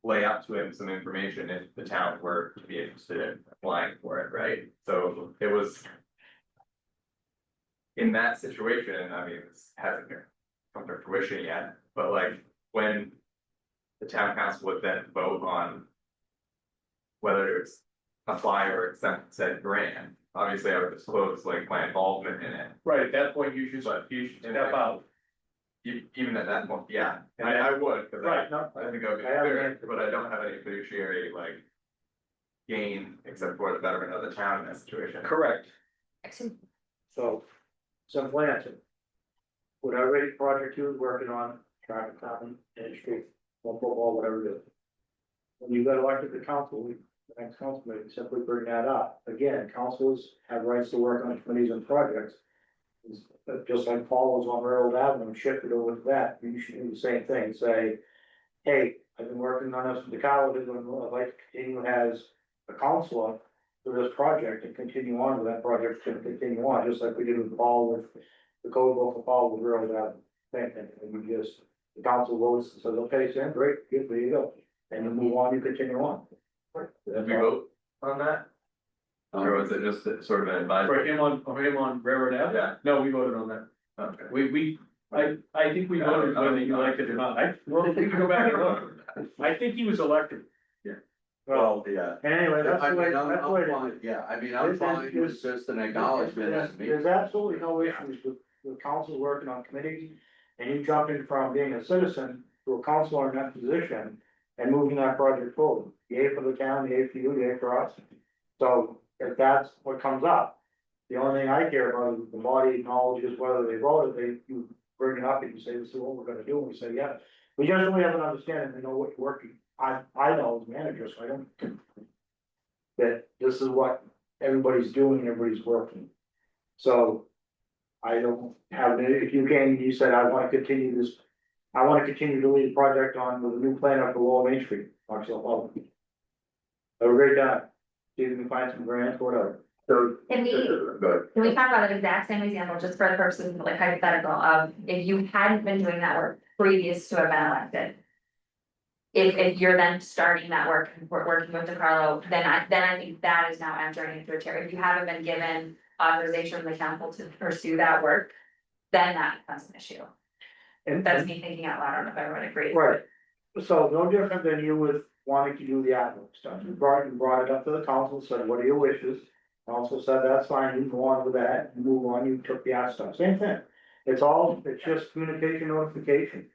Lay out to him some information if the town were to be interested in applying for it, right? So it was. In that situation, I mean, this hasn't come to fruition yet, but like when the town council would then vote on whether it's apply or accept said grant, obviously I would disclose like my involvement in it. Right, at that point, you should step out. Even at that point, yeah, I would, because Right, no, I think I would be I have an clear, answer. but I don't have any fiduciary like gain except for the betterment of the town in that situation. correct. So, simple answer. Whatever project you was working on, traffic calming, industry, football, whatever it is. When you got elected to council, the next council meeting, simply bring that up. Again, councils have rights to work on committees and projects. Just like Paul was on Railroad Avenue and shifted over to that, you should do the same thing, say, hey, I've been working on this with the college, and I'd like to continue as a counselor for this project and continue on with that project, and continue on, just like we did with Paul with the code book for Paul with Railroad Avenue. Same thing, and we just, the council votes and says, okay, Sam, great, good, there you go, and you move on, you continue on. Did we vote on that? Or was it just sort of an advisory? For him on Railroad Ave? Yeah. No, we voted on that. Okay. I think we voted whether you liked it or not. Well, we can go back and look. I think he was elected. Well, yeah. Anyway, that's I the way, mean, that's the way. I'm fine, yeah, I mean, I'm fine, it's just an acknowledgement as me. There's absolutely no issues with council working on committees, and you jumping from being a citizen to a councilor in that position and moving that project forward. Yay for the town, yay for you, yay for us. So if that's what comes up, the only thing I care about is the body acknowledges whether they voted, you bring it up and you say, this is what we're gonna do, and we say, yeah. We generally have an understanding, we know what you're working, I know as manager, so I don't. That this is what everybody's doing, everybody's working. So. I don't have, if you came, you said, I wanna continue this. I wanna continue to lead a project on with a new plan up for Lower Main Street, Marshall. Have a great time. See if you can find some grants, whatever. So, Can we, good. can we talk about the exact same example, just for the purposes of like hypothetical of, if you hadn't been doing that work previous to have been elected? If you're then starting that work and working with DeCarlo, then I think that is now entering into a chair. If you haven't been given authorization from the council to pursue that work, then that becomes an issue. And That's me thinking out loud, I don't know if everyone agrees. right, so no different than you with wanting to do the artwork stuff. You brought it up to the council, said, what are your wishes? Council said, that's fine, you go on with that, you move on, you took the art stuff, same thing. It's just communication notification.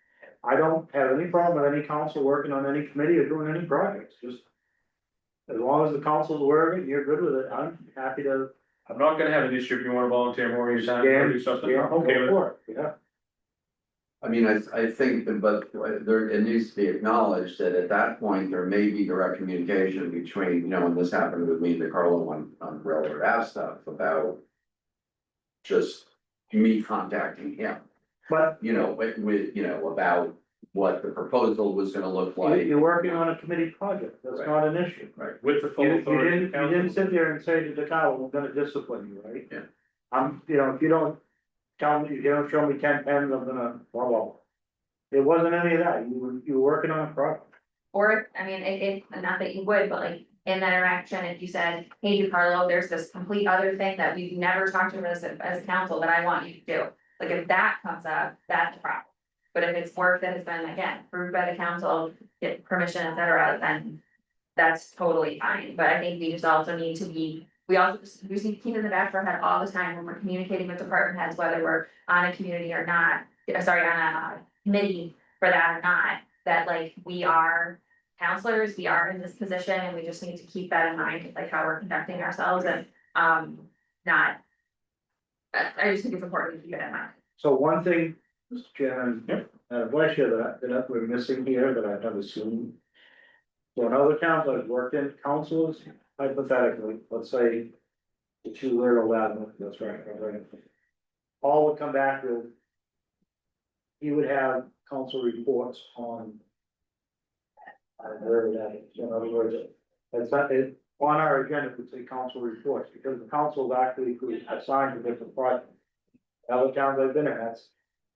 I don't have any problem with any council working on any committee or doing any projects, just. As long as the council's aware of it, you're good with it, I'm happy to. I'm not gonna have an issue if you wanna volunteer more of your time or do something. Yeah, I'm okay with it. for it, yeah. I mean, I think, but there, it needs to be acknowledged that at that point, there may be direct communication between, you know, and this happened with me and DeCarlo on Railroad Ave stuff about. Just me contacting him, But you know, with, you know, about what the proposal was gonna look like. you're working on a committee project, that's Right. not an issue. With the full You authority. of the didn't council. sit there and say to the cow, we're gonna discipline you, right? Yeah. You know, if you don't tell me, if you don't show me 10 pens, I'm gonna, well. It wasn't any of that, you were working on a project. Or, I mean, not that you would, but like, in that interaction, if you said, hey, DeCarlo, there's this complete other thing that we've never talked about as a council that I want you to do. Like if that comes up, that's a problem. But if it's work that has been, again, approved by the council, get permission, et cetera, then that's totally fine. But I think we just also need to be, we just need to keep in the back of our head all the time when we're communicating with department heads, whether we're on a community or not, sorry, on a committee for that or not, that like we are counselors, we are in this position and we just need to keep that in mind, like how we're conducting ourselves and, not. I just think it's important to keep it in mind. So one thing, Mr. Chairman, vice chair that we're missing here that I've never seen. So in other towns I've worked in, councils, hypothetically, let's say. The two were allowed, that's right, right. All would come back with. He would have council reports on. Where that is, in other words, it's not, on our agenda, it would say council reports, because the council actually could assign to different projects. Other towns I've been in, that's.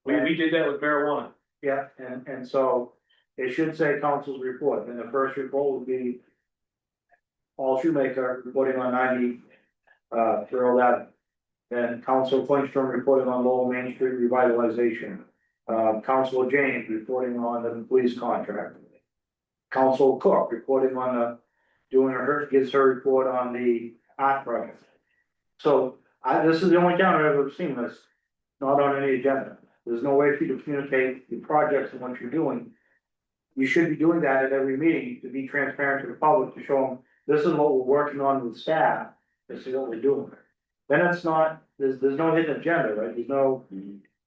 We did that with marijuana. Yeah, and so it should say council's report, and the first report would be. Paul Shoemaker reporting on 90, Earl Ave. Then Council Flintstrom reporting on Lower Main Street revitalization. Council James reporting on the police contract. Council Cook reporting on gives her report on the art project. So this is the only town I've ever seen that's not on any agenda. There's no way for you to communicate the projects and what you're doing. You should be doing that at every meeting to be transparent to the public, to show them, this is what we're working on with staff, this is what we're doing. Then it's not, there's no hidden agenda, right? There's no,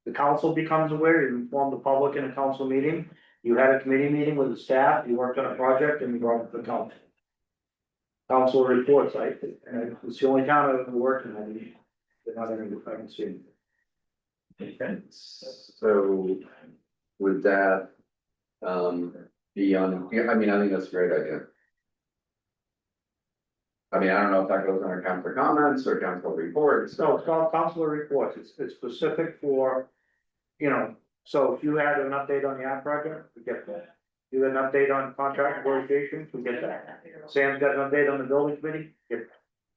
the council becomes aware, you inform the public in a council meeting. You had a committee meeting with the staff, you worked on a project and you brought it to the council. Council reports, and it's the only town I've ever worked in, they're not any, I can see. Okay, so would that be on, I mean, I think that's a great idea. I mean, I don't know if that goes under council comments or council reports. No, it's called council reports, it's specific for, so if you had an update on the app project, we get that. You had an update on contract negotiations, we get that. Sam's got an update on the building committee, get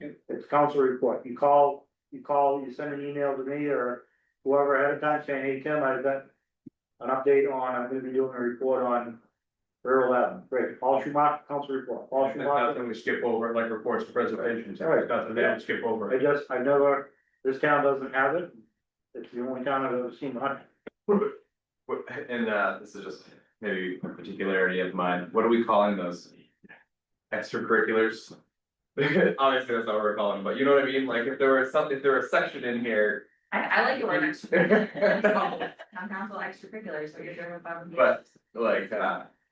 that. It's council report, you send an email to me or whoever ahead of time saying, hey, Tim, I've got an update on, I'm gonna be doing a report on Earl Ave. Great, Paul Schumacher, council report, Paul Schumacher. Nothing we skip over, like reports and presentations, Right. nothing they don't skip over. I never, this town doesn't have it. It's the only town I've ever seen on it. And this is just maybe a particularity of mine, what are we calling those? Extracurriculars? Obviously, that's not what we're calling them, but you know what I mean, like if there was a section in here. I like your word extracurriculars. Town council extracurriculars, so you're doing about. But like,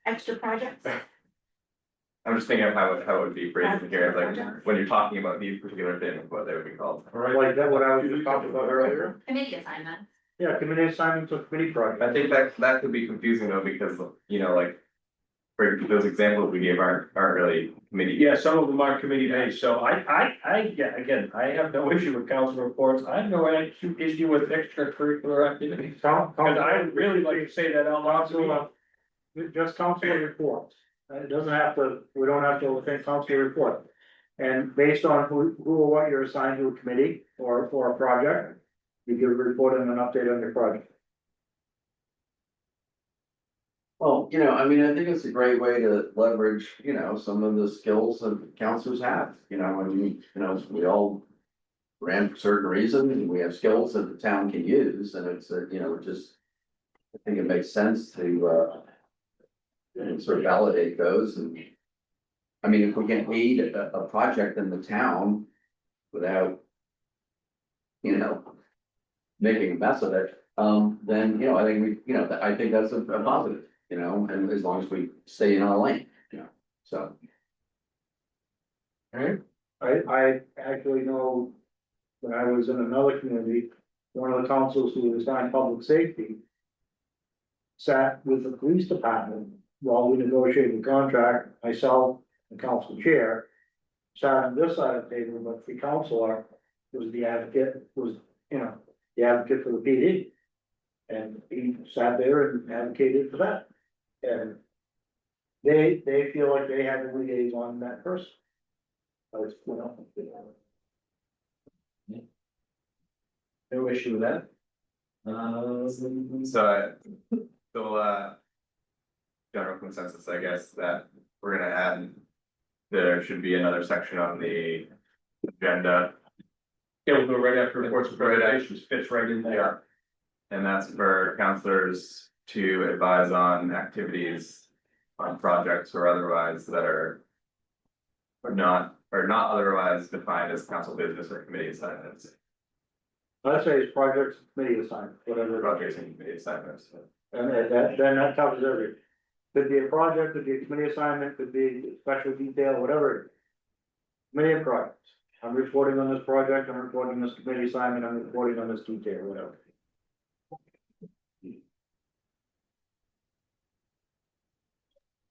Extra projects? I'm just thinking of how it would be phrased in here, like when you're talking about these particular things, what they would be called. Like that, what I was just talking about earlier. Committee assignment. Yeah, committee assignments of committee projects. I think that could be confusing though, because, like, for those examples we gave aren't really committee. Yeah, some of them are committee based, so yeah, again, I have no issue with council reports, I have no issue with extracurricular activities. Cause I would really like to say that out loud to me. Just council reports. It doesn't have to, we don't have to think council report. And based on who or what you're assigned to a committee or for a project, you give a report and an update on your project. Well, I mean, I think it's a great way to leverage, some of the skills that counselors have, I mean, we all. Ran for certain reasons, and we have skills that the town can use, and it's, just. I think it makes sense to, sort of validate those and. I mean, if we can aid a project in the town without. Making a mess of it, then, I think I think that's a positive, and as long as we stay in our lane, so. Alright, I actually know. When I was in another community, one of the councils who was assigned public safety. Sat with the police department while we negotiated the contract, myself, the council chair. Sat on this side of the table, but the councilor was the advocate, the advocate for the PD. And he sat there and advocated for that. And they feel like they have a liaison on that person. That's, you know. No issue with that. General consensus, I guess, that we're gonna add. There should be another section on the agenda. Yeah, we'll go right after reports and Right. presentations, fits right in there. And that's for counselors to advise on activities, on projects or otherwise that are. Or not otherwise defined as council business or committee assignments, Let's say it's projects, committee assignment, whatever. projects and committee assignments. And then that covers everything. Could be a project, could be a committee assignment, could be a special detail, whatever. it is. Committee and projects. I'm reporting on this project, I'm reporting this committee assignment, I'm reporting on this detail, whatever.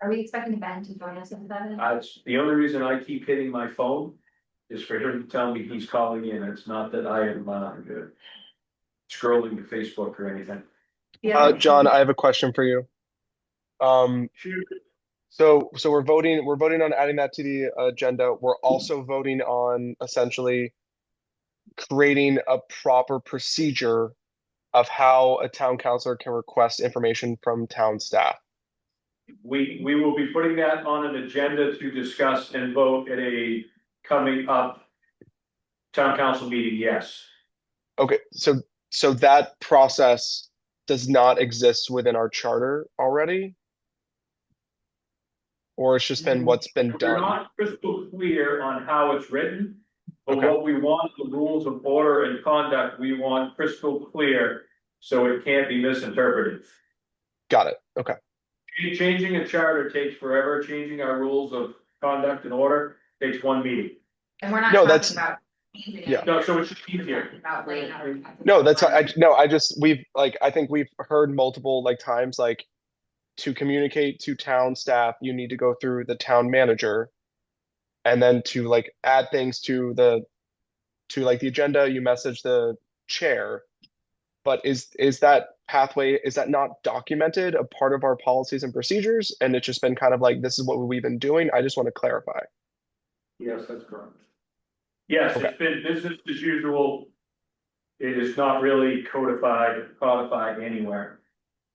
Are we expecting Ben to join us in that? It's the only reason I keep hitting my phone is for him to tell me he's calling in. It's not that I am, scrolling to Facebook or anything. John, I have a question for you. Shoot. So we're voting on adding that to the agenda. We're also voting on essentially creating a proper procedure of how a town councilor can request information from town staff. We will be putting that on an agenda to discuss and vote at a coming up town council meeting, yes. Okay, so that process does not exist within our charter already? Or it's just been what's been We're done? not crystal clear on how it's written, but Okay. what we want, the rules of order and conduct, we want crystal clear, so it can't be misinterpreted. Got it, okay. Changing a charter takes forever, changing our rules of conduct and order takes one meeting. And we're not No, talking that's- about. changing it. yeah. No, so it's just easier. We're talking about laying out our- No, that's, I think we've heard multiple times, to communicate to town staff, you need to go through the town manager. And then to add things to the agenda, you message the chair. But is that pathway, is that not documented, a part of our policies and procedures? And it's just been kind of this is what we've been doing? I just want to clarify. Yes, that's correct. Yes, Okay. it's been business as usual. It is not really codified anywhere.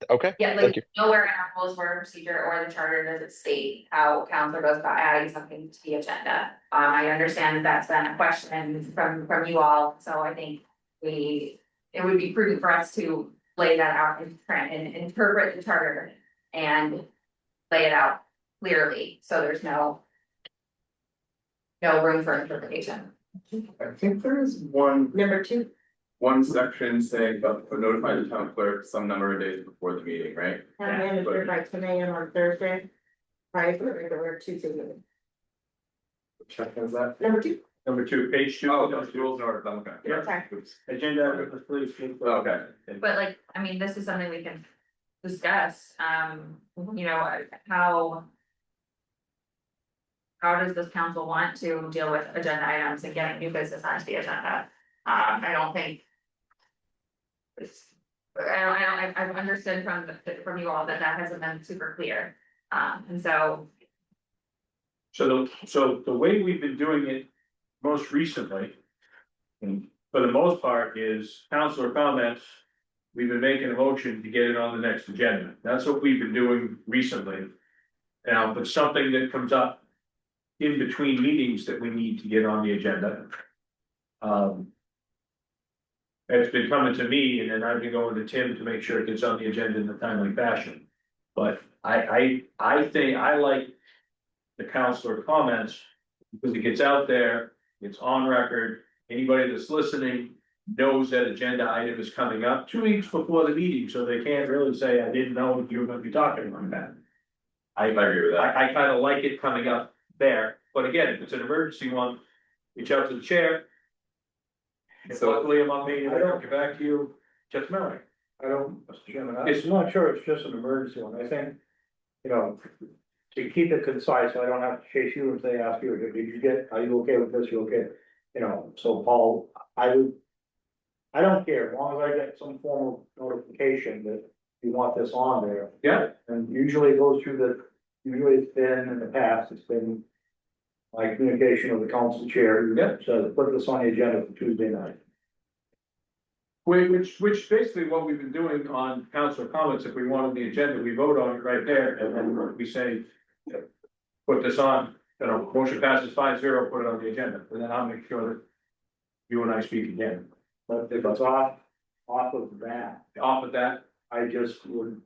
Okay, Yeah, thank like you. nowhere in our rules for procedure or the charter does it state how council goes about adding something to the agenda. I understand that that's been a question from you all, so I think it would be prudent for us to lay that out in print and interpret the charter and lay it out clearly, so there's no room for interpretation. I think there is one Number two, section saying about notify the town clerk some number of days before the meeting, right? town manager by 10 a.m. on Thursday. Prior to the regular Tuesday meeting. Which section is that? Number two, Number two, page two. Oh, those rules and orders, okay. Yeah. Sorry. Oops. Agenda, please. Okay. But I mean, this is something we can discuss, you know, how does this council want to deal with agenda items and getting new business onto the agenda? I don't think. I've understood from you all that hasn't been super clear, and so. So the way we've been doing it most recently. And for the most part is councilor comments. We've been making a motion to get it on the next agenda. That's what we've been doing recently. Now, but something that comes up. In between meetings that we need to get on the agenda. It's been coming to me and then I've been going to Tim to make sure it gets on the agenda in a timely fashion. But I think I like the councilor comments because it gets out there, it's on record. Anybody that's listening knows that agenda item is coming up 2 weeks before the meeting, so they can't really say, I didn't know you were gonna be talking about that. I agree with that. I kind of like it coming up there, but again, if it's an emergency one, reach out to the chair. If So- luckily I'm on meeting, I don't get back to you, just Melanie. I don't, Mr. Chairman, I'm not sure it's just an emergency one, I think, you know, to keep it concise, I don't have to chase you if they ask you, did you get, are you okay with this, you okay? You know, so Paul, I don't care, as long as I get some form of notification that you want this on there. Yeah. And usually it goes through usually it's been in the past, it's been my communication with the council chair. Yeah. So put this on the agenda for Tuesday night. Which basically what we've been doing on council comments, if we wanted the agenda, we vote on it right there, and then we say. Put this on, motion passes 5-0, put it on the agenda, and then I'll make sure that. You and I speak again, But if it's off of that, off of that, I just would,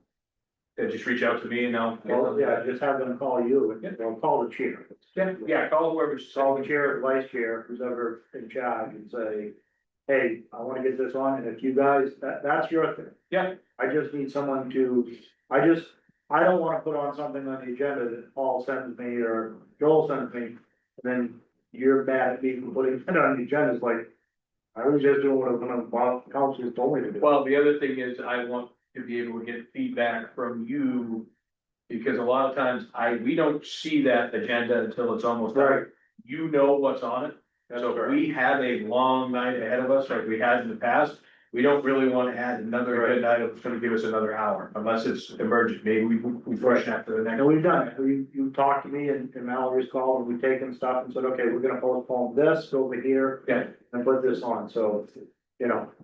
then just reach out to me and I'll. well, yeah, just have them call you, and they'll call the chair. Yeah, call whoever's. Call the chair, or the vice chair, who's ever in charge, and say, hey, I wanna get this on, and if you guys, that's your thing. Yeah. I just need someone to, I don't wanna put on something on the agenda that Paul sends me, or Joel sends me, and then you're mad at me for putting it on the agenda, it's like, I was just doing what council told me to do. Well, the other thing is I want to be able to get feedback from you. Because a lot of times we don't see that agenda until it's almost Right. out. You know what's on it. So if we have a long night ahead of us, like we had in the past, we don't really want to add another agenda item that's gonna give us another hour, unless it's emergent. Maybe we push after the next. And we've done it, you talked to me and Mallory's called, and we've taken stuff and said, okay, we're gonna postpone this over here. Yeah. And put this on, so,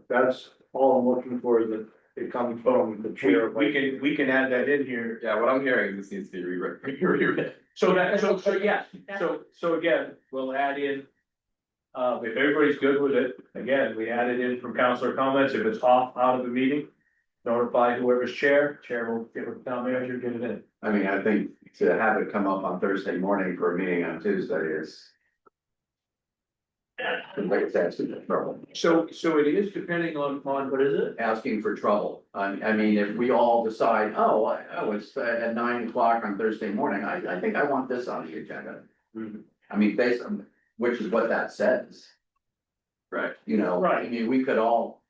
that's all I'm looking for, is that it comes from the chair. We can add that in here. Yeah, what I'm hearing, this needs to be rewritten. So yes, so again, we'll add in. If everybody's good with it, again, we add it in from councilor comments, if it's out of the meeting. Notify whoever's chair will give it down manager, get it in. I mean, I think to have it come up on Thursday morning for a meeting on Tuesday is. Like I said, it's in trouble. So it is depending on, what is it? Asking for trouble. I mean, if we all decide, it's at 9 o'clock on Thursday morning, I think I want this on the agenda. I mean, based on, which is what that says. Right. Right. I mean, we could all,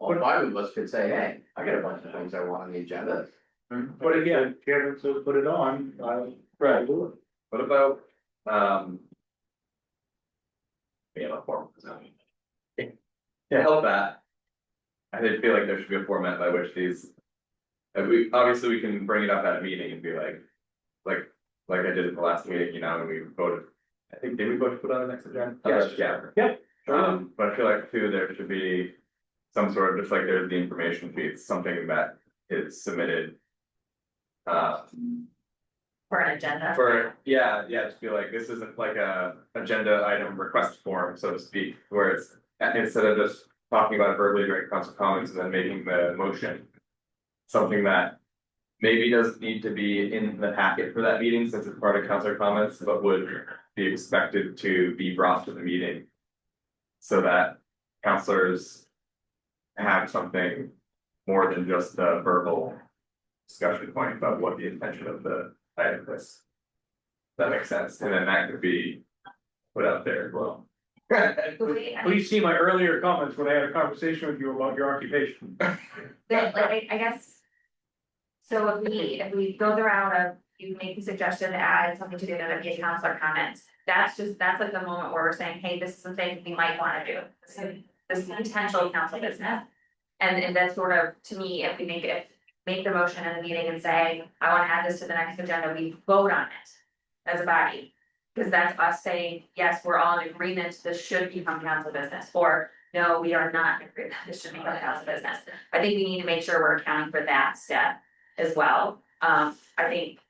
all five of us could say, hey, I got a bunch of things I want on the agenda. But again, Chairman says put it on, I'll right, do it. What about, a form. To help that. I did feel like there should be a format by which these. Obviously, we can bring it up at a meeting and be like I did at the last meeting, and we voted. I think, did we vote to put on the next agenda? Yes. Yeah. Yeah. But I feel like too, there should be some sort of, just like there's the information sheet, something that is submitted. For an agenda. Just be like, this isn't like a agenda item request form, so to speak, where it's, instead of just talking about it verbally during council comments and then making the motion. Something that maybe doesn't need to be in the packet for that meeting, since it's part of council comments, but would be expected to be brought to the meeting. So that councilors have something more than just a verbal discussion point about what the intention of the item is. That makes sense, and then that could be put out there as well. please see my earlier comments when I had a conversation with you about your occupation. I guess. So if we go the route of, you make the suggestion to add something to the agenda via councilor comments, that's like the moment where we're saying, hey, this is something we might wanna do. This is potential council business. And that's sort of, to me, if we make the motion in the meeting and say, I wanna add this to the next agenda, we vote on it as a body. Cause that's us saying, yes, we're all in agreement, this should become council business, or no, we are not in agreement, this should become council business. I think we need to make sure we're accounting for that step as well. I think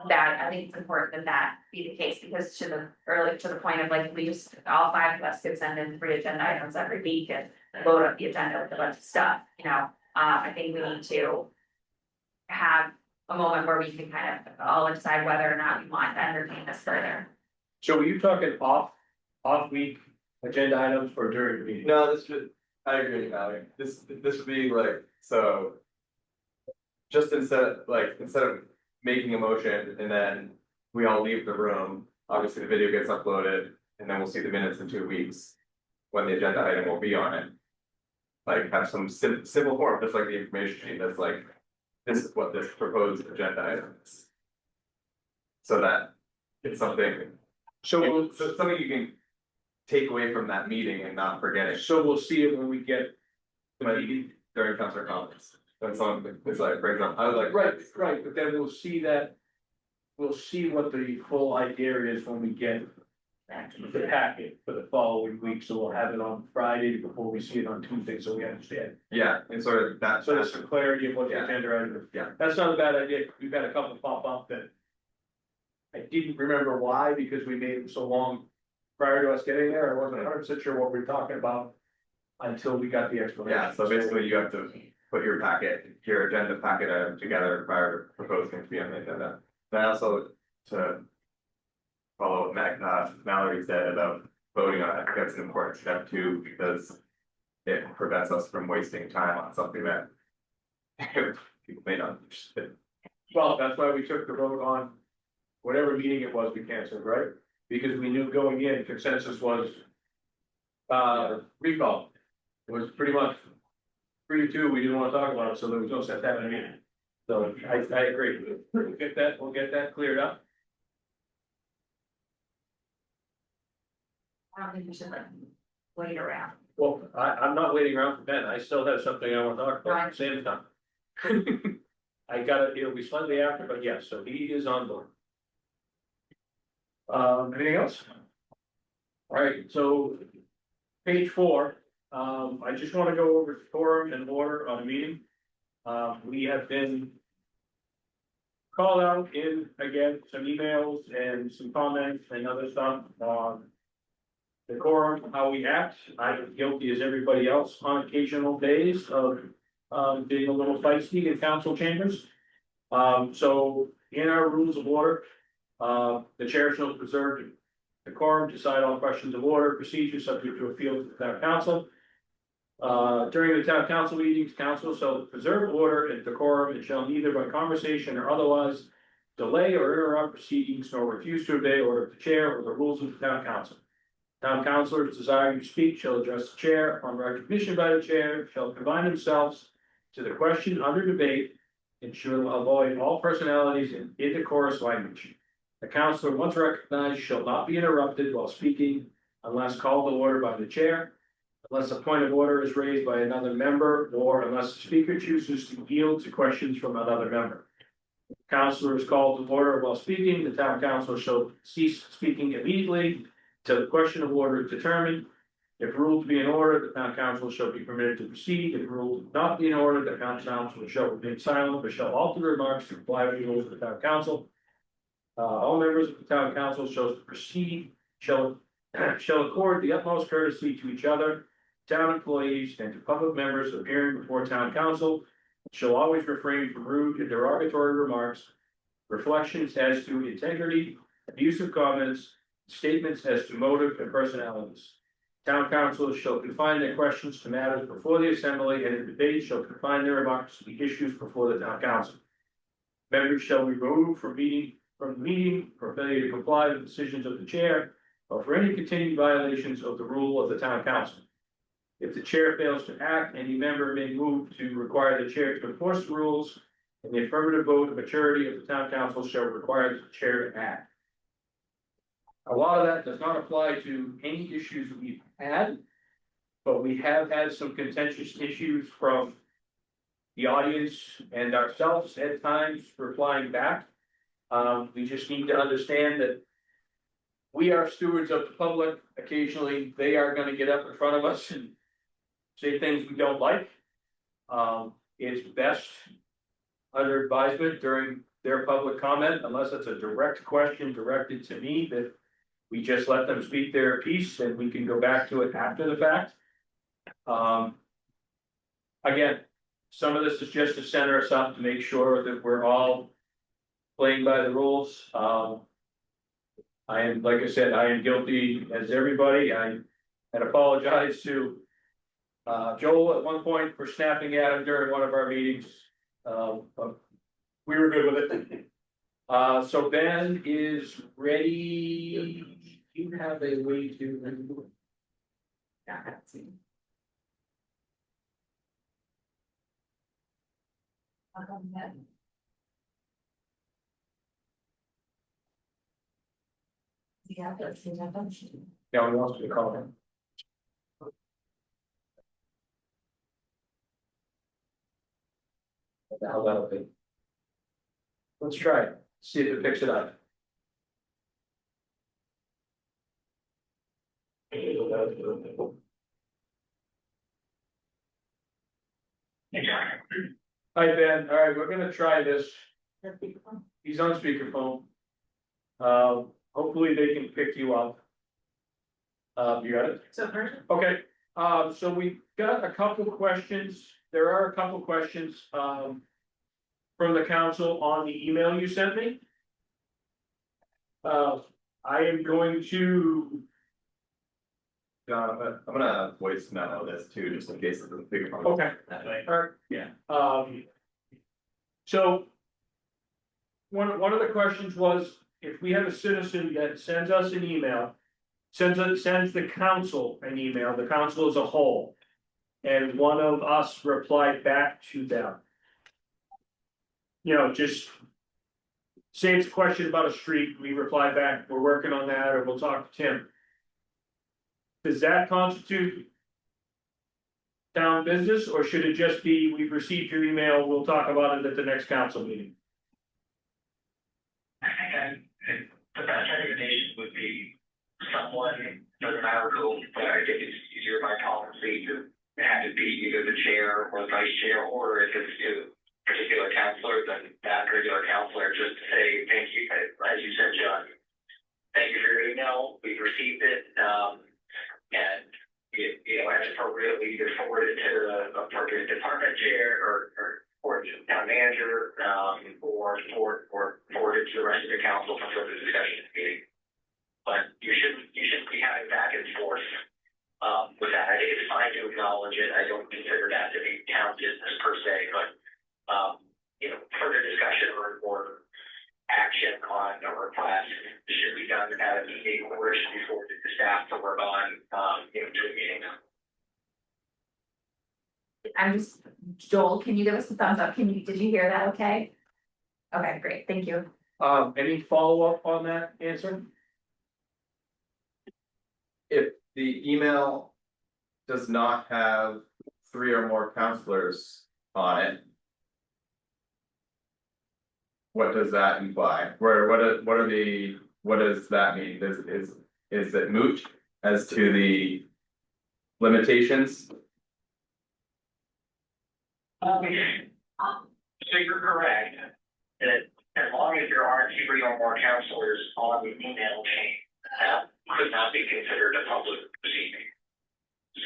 it's important that be the case, because to the point of like, we just, all five of us could send in 3 agenda items every week and load up the agenda with a bunch of stuff, I think we need to have a moment where we can kind of all decide whether or not we want to entertain this further. So were you talking off week agenda items or during the meeting? No, I agree with Ally. This would be like, so. Just instead of making a motion and then we all leave the room, obviously the video gets uploaded and then we'll see the minutes in 2 weeks. When the agenda item will be on it. Like have some simple form, just like the information sheet, that's like, this is what this proposed agenda item is. So that it's something. So something you can take away from that meeting and not forget it. So we'll see it when we get the But meeting. during councilor comments, when someone is like, brings up, I was like. Right, but then we'll see that. we'll see what the full idea is when we get the packet for the following week, so we'll have it on Friday before we see it on Tuesday, so we understand. Yeah, and sort of that. So there's some clarity of what the Yeah. agenda item is. Yeah. That's not a bad idea, we've had a couple pop up that. I didn't remember why, because we made them so long prior to us getting there, I wasn't 100% sure what we were talking about. Until we got the explanation. Yeah, so basically you have to put your packet, your agenda packet together prior to proposing to be on the agenda. Then also to follow what Mallory said about voting on it, that's an important step too, because it prevents us from wasting time on something that people may not. Well, that's why we took the vote on whatever meeting it was we canceled, right? Because we knew going in consensus was recall. It was pretty much 3-2, we didn't wanna talk about it, so there was no sense having a meeting. So I agree, we'll get that cleared up. I don't think we should like wait around. Well, I'm not waiting around for Ben, I still have something I wanna talk about, Right. same time. I gotta, it'll be slightly after, but yes, so he is on board. Anything else? All right, so page 4, I just wanna go over quorum and order on a meeting. We have been called out in, again, some emails and some comments and other stuff on the quorum, how we act. I'm guilty as everybody else on occasional days of being a little feisty in council chambers. So in our rules of order, the chair shall preserve the quorum, decide all questions of order, procedure subject to appeal to the town council. During the town council meetings, council shall preserve order and decorum, and shall neither by conversation or otherwise delay or interrupt proceedings, nor refuse to obey order of the chair or the rules of the town council. Town councilors desiring to speak shall address the chair upon recognition by the chair, shall confine themselves to the question under debate, and shall avoid all personalities and indecorous language. The councilor, once recognized, shall not be interrupted while speaking unless called to order by the chair, unless a point of order is raised by another member, or unless the speaker chooses to yield to questions from another member. If the councilor is called to order while speaking, the town council shall cease speaking immediately till the question of order is determined. If ruled to be in order, the town council shall be permitted to proceed. If ruled not to be in order, the town council shall remain silent, but shall alter remarks to comply with the rules of the town council. All members of the town council shall accord the utmost courtesy to each other, town employees, and to public members appearing before town council. Shall always refrain from rude and derogatory remarks, reflections as to integrity, abusive comments, statements as to motive and personalities. Town council shall confine their questions to matters before the assembly, and in debate shall confine their remarks to the issues before the town council. Members shall be removed from the meeting for failure to comply with decisions of the chair, or for any continued violations of the rule of the town council. If the chair fails to act, any member may move to require the chair to enforce the rules, and the affirmative vote of majority of the town council shall require the chair to act. A lot of that does not apply to any issues we've had, but we have had some contentious issues from the audience and ourselves at times replying back. We just need to understand that we are stewards of the public. Occasionally, they are gonna get up in front of us and say things we don't like. It's best under advisement during their public comment, unless it's a direct question directed to me, that we just let them speak their piece and we can go back to it after the fact. Again, some of this is just to center us up to make sure that we're all playing by the rules. I am, like I said, I am guilty as everybody. I had apologized to Joel at one point for snapping at him during one of our meetings. But we were good with it. So Ben is ready. You have a way to. Yeah, that's it. Yeah, that's the Yeah, he wants me to call him. What the hell that'll be? Let's try it. See if it picks it up. Hi, Ben. All right, we're gonna try this. He's on speakerphone. Hopefully they can pick you up. You got it? Okay, so we got a couple questions. There are a couple questions, from the council on the email you sent me. I am going to, John, I'm gonna voice memo this too, just in case it's a big problem. okay, yeah, so. One of the questions was, if we have a citizen that sends us an email, sends the council an email, the council as a whole. And one of us replied back to them. You know, just. Say it's a question about a street, we reply back, we're working on that, or we'll talk to Tim. Does that constitute town business, or should it just be, we've received your email, we'll talk about it at the next council meeting? And the best recommendation would be someone, doesn't matter who, but I think it's easier by policy to have it be either the chair or the vice chair, or if it's to a particular counselor, then that particular counselor, just to say, thank you, as you said, John. Thank you for your email, we've received it, and as appropriate, we either forward it to the appropriate department chair or to the town manager, or forward it to the rest of the council for further discussion at the meeting. But you shouldn't be having back and forth, with that. I think it's fine to acknowledge it. I don't consider that to be town business per se, but, further discussion or action on a request should be done at a meeting, or it should be forwarded to staff to work on, to a meeting. I'm just, Joel, can you give us a thumbs up? Did you hear that okay? Okay, great, thank you. Any follow-up on that answer? If the email does not have 3 or more counselors on it. What does that imply? What does that mean? Is it moot as to the limitations? So you're correct, that as long as there aren't 3 or more counselors on the email chain, that could not be considered a public proceeding.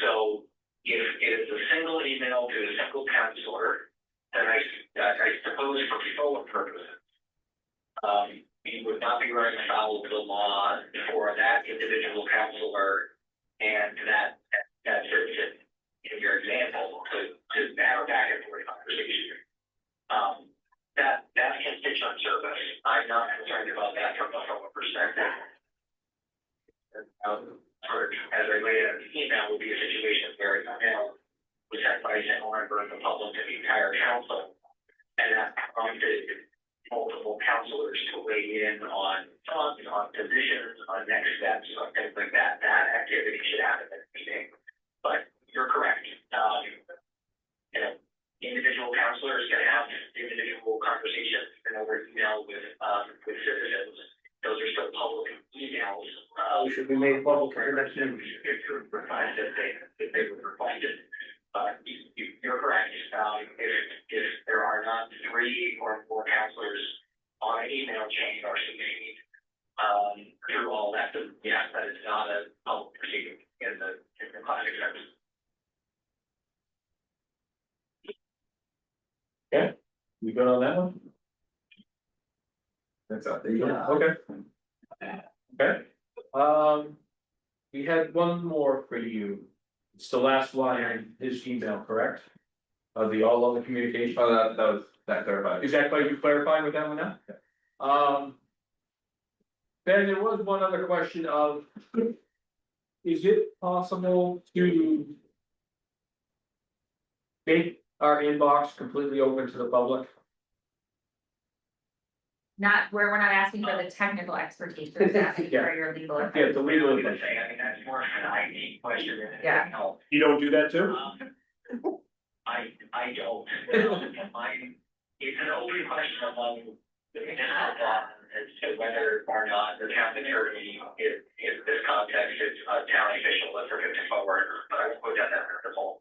So if it is a single email to a single counselor, then I suppose for full purposes, we would not be running afoul of the law for that individual counselor and that citizen, in your example, to have a back and forth conversation. That's constituent service. I'm not concerned about that from a perspective. As I laid out, the email would be a situation where an email was sent by a single member of the public to the entire council, and that prompted multiple counselors to weigh in on funds, on positions, on next steps, on things like that. That activity should happen at the meeting. But you're correct. Individual counselors can have individual conversations over email with citizens. Those are still public emails. Should be made public. If you're requested, if they were requested. You're correct. If there are not 3 or more counselors on an email chain or succeed through all that, then yes, that is not a public proceeding in the classic sense. Okay, we good on that one? That's up. Okay. Okay, we had one more for you. It's the last line in his email, correct? Of the all other communication. Oh, that clarified. Is that you clarifying with that one now? Ben, there was one other question of. Is it possible to make our inbox completely open to the public? Not, where we're not asking for the technical expertise, we're just asking for your legal advice. Yeah, the legal I advice. mean, that's more of an IT question than Yeah. anything else. You don't do that too? I don't. It's an open question among the municipal law as to whether or not the town attorney, in this context, is a town official that's looking forward, but I won't go down that rabbit hole.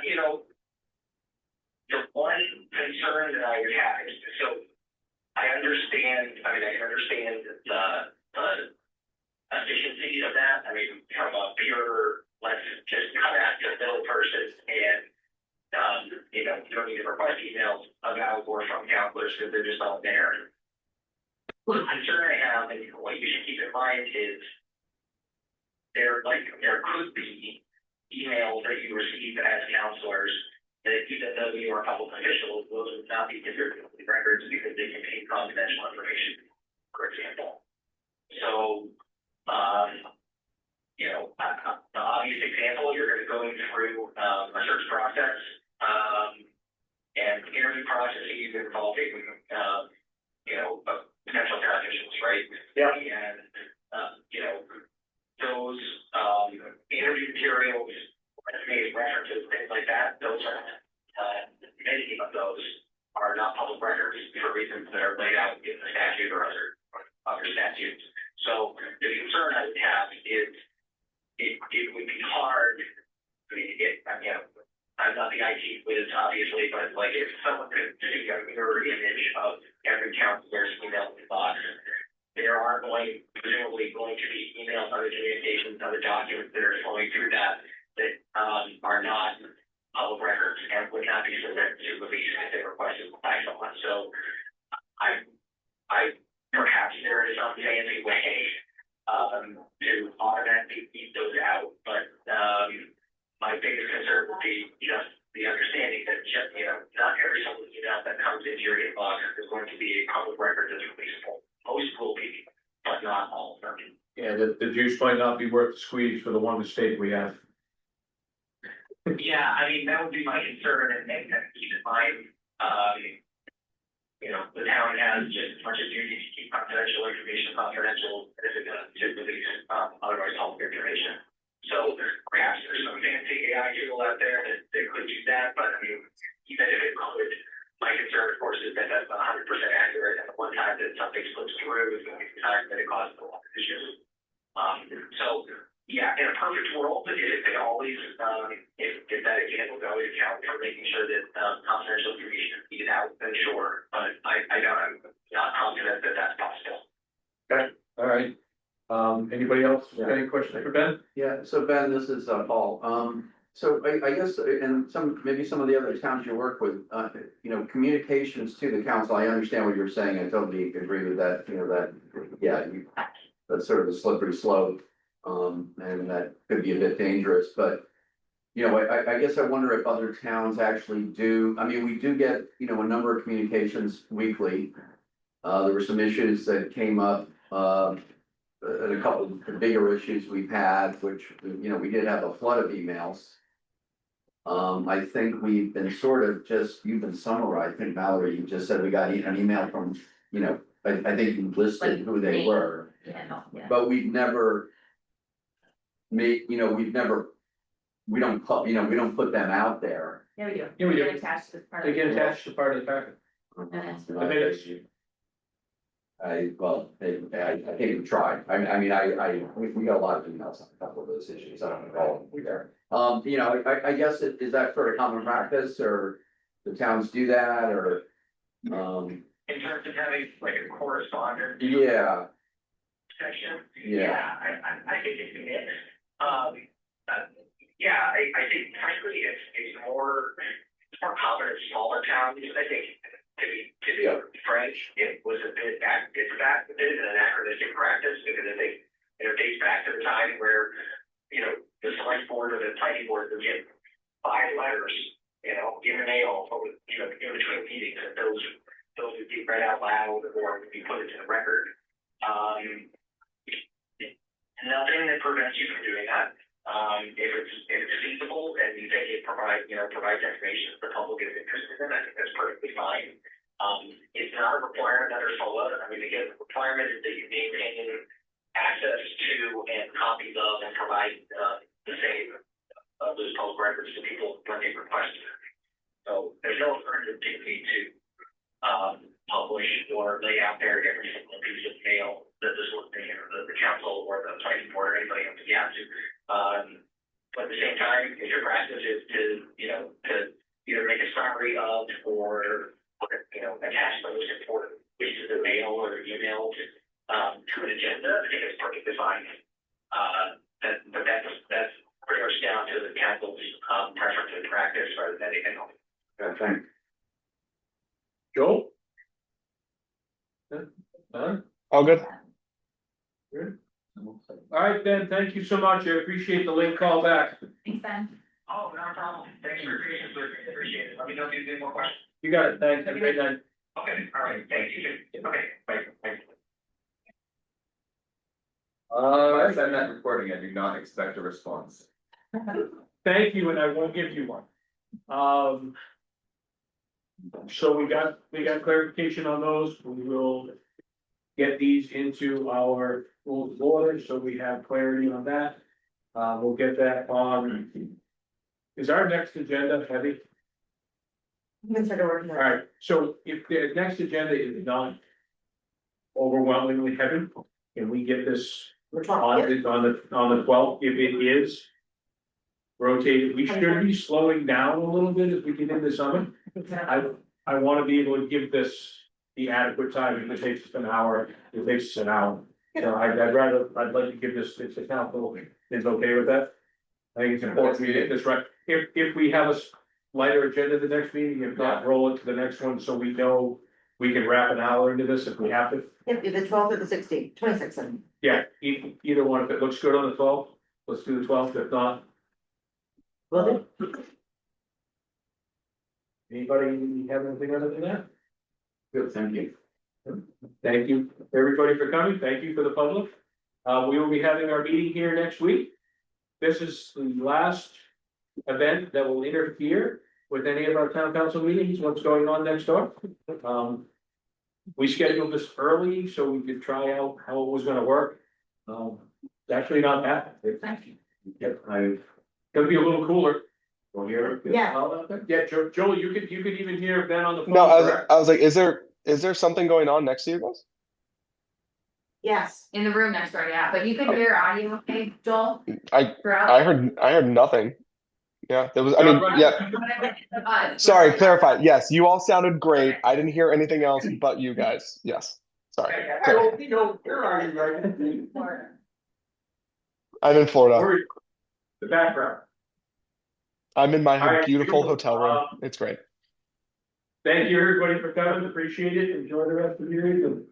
You know, the one concern that I would have is, so I understand the efficiency of that. I mean, from a pure, let's just come at the middle person and, you know, you don't need to request emails about or from counselors because they're just not there. The concern I have, and what you should keep in mind is there could be emails that you receive as counselors that even though you are public officials, those would not be considered public records because they contain confidential information, for example. So, you know, the obvious example, you're going to go through a search process and interview processes involving, you know, potential town officials, right? Yeah. And, you know, those interview materials, resumes, references, things like that, those are, many of those are not public records for reasons that are laid out in the statute or other statutes. So the concern I would have is it would be hard. I mean, I'm not the IT whiz, obviously, but like if someone could see a mirror image of every counselor's email box, there are presumably going to be emails, other communications, other documents that are flowing through that are not public records and would not be subject to release if they requested by someone. So I perhaps there is some fancy way to automatically keep those out, but my biggest concern would be just the understanding that not every single email that comes into your inbox is going to be a public record that's releasable. Most will be, but not all of them. Yeah, the juice might not be worth the squeeze for the one mistake we have. Yeah, I mean, that would be my concern, and keep in mind, you know, the town has just as much a duty to keep confidential information confidential as it does to release otherwise public information. So perhaps there's some fancy AI tool out there that could do that, but I mean, even if it could, my concern, of course, is that that's not 100% accurate, and the one time that something slips through is going to be the time that it causes a lot of issues. So yeah, in a perfect world, if they always, if that example would always account for making sure that confidential information is needed out, then sure. But I'm not confident that that's possible. Okay, all right. Anybody else? Yeah. Any questions for Ben? Yeah, so Ben, this is Paul. So I guess, and maybe some of the other towns you work with, you know, communications to the council, I understand what you're saying, I totally agree with that, you know, that, yeah, that's sort of a slippery slope. And that could be a bit dangerous, but, you know, I guess I wonder if other towns actually do, I mean, we do get, you know, a number of communications weekly. There were some issues that came up, and a couple of the bigger issues we've had, which, you know, we did have a flood of emails. I think we've been sort of you've been summarized, I think Valerie, you just said we got an email from, you know, I think you listed who they were. Yeah, But we've never we don't put them out there. Yeah, we do. Yeah, we do. They get attached as part They of get it. attached to part of the packet. The minutes. I think we tried. We got a lot of emails on a couple of those issues. I don't know all of them there. You know, I guess is that sort of common practice, or the towns do that, or? In terms of having like a correspondence Yeah, section. yeah, I think it's a mix. I think frankly, it's more common in smaller towns. I think to be frank, it was a bit it's an anachronistic practice because I think it dates back to the time where, you know, the select board or the planning board would get 5 letters, you know, in the mail, you know, in between meetings, and those would be read out loud or would be put into the record. Nothing that prevents you from doing that. If it's feasible and you think it provides information that the public is interested in, I think that's perfectly fine. It's not a requirement under SOLA. I mean, again, the requirement is that you maintain access to and copies of and provide the same of those public records to people when they request it. So there's no alternative dignity to publish or lay out there every single piece of mail that this was, the council or the planning board or anybody else has to. But at the same time, if your practice is to, to either make a summary of or, attach those important pieces of mail or emails, to an agenda, I think it's perfectly fine. But that's pretty much down to the council's, preference and practice rather than anything else. I think. Joel? All good? Good. All right, Ben, thank you so much. I appreciate the late call back. Thanks, Ben. Oh, no problem. Thanks for your patience with me. Appreciate it. Let me know if you have any more questions. You got it. Thanks. Have a great night. Okay, all right. Thank you. Okay, bye. I send that recording, I do not expect a response. Thank you, and I won't give you one. So we got clarification on those. We will get these into our rules of order, so we have clarity on that. We'll get that on. Is our next agenda heavy? Instead of working All on it. right, so if the next agenda is not overwhelmingly heavy, can we get this We're on talking, the 12th? If it is rotated, we should be slowing down a little bit as we get into summer. I want to be able to give this the adequate time. If it takes us an hour, it takes us an hour. So I'd like to give this, if the council is okay with that. I think it's important we get this right. If we have a lighter agenda the next meeting, if not, roll it to the next one, so we know we can wrap an hour into this if we have to. if the 12th or the 16th, 26th. Yeah, either one, if it looks good on the 12th, let's do the 12th, if not. Will do. Anybody have anything other than that? Good, thank you. Thank you, everybody, for coming. Thank you for the public. We will be having our meeting here next week. This is the last event that will interfere with any of our town council meetings, what's going on next door. We scheduled this early so we could try out how it was gonna work. It's actually not bad. It's gonna be a little cooler. We'll hear. Yeah. Yeah, Joel, you could even hear Ben on the phone. No, correct? I was like, is there something going on next to you guys? Yes, In the room next door, yeah, but you could hear audio, okay, Joel? I Throughout? heard nothing. Yeah, there was, I mean, right. yeah, sorry, clarify. Yes, you all sounded great. I didn't hear anything else but you guys. Yes, sorry. Where are you right? I'm in Florida. Where are you? The background. I'm in my All right, beautiful beautiful. hotel room. It's great. Thank you, everybody, for coming. Appreciate it. Enjoy the rest of your evening.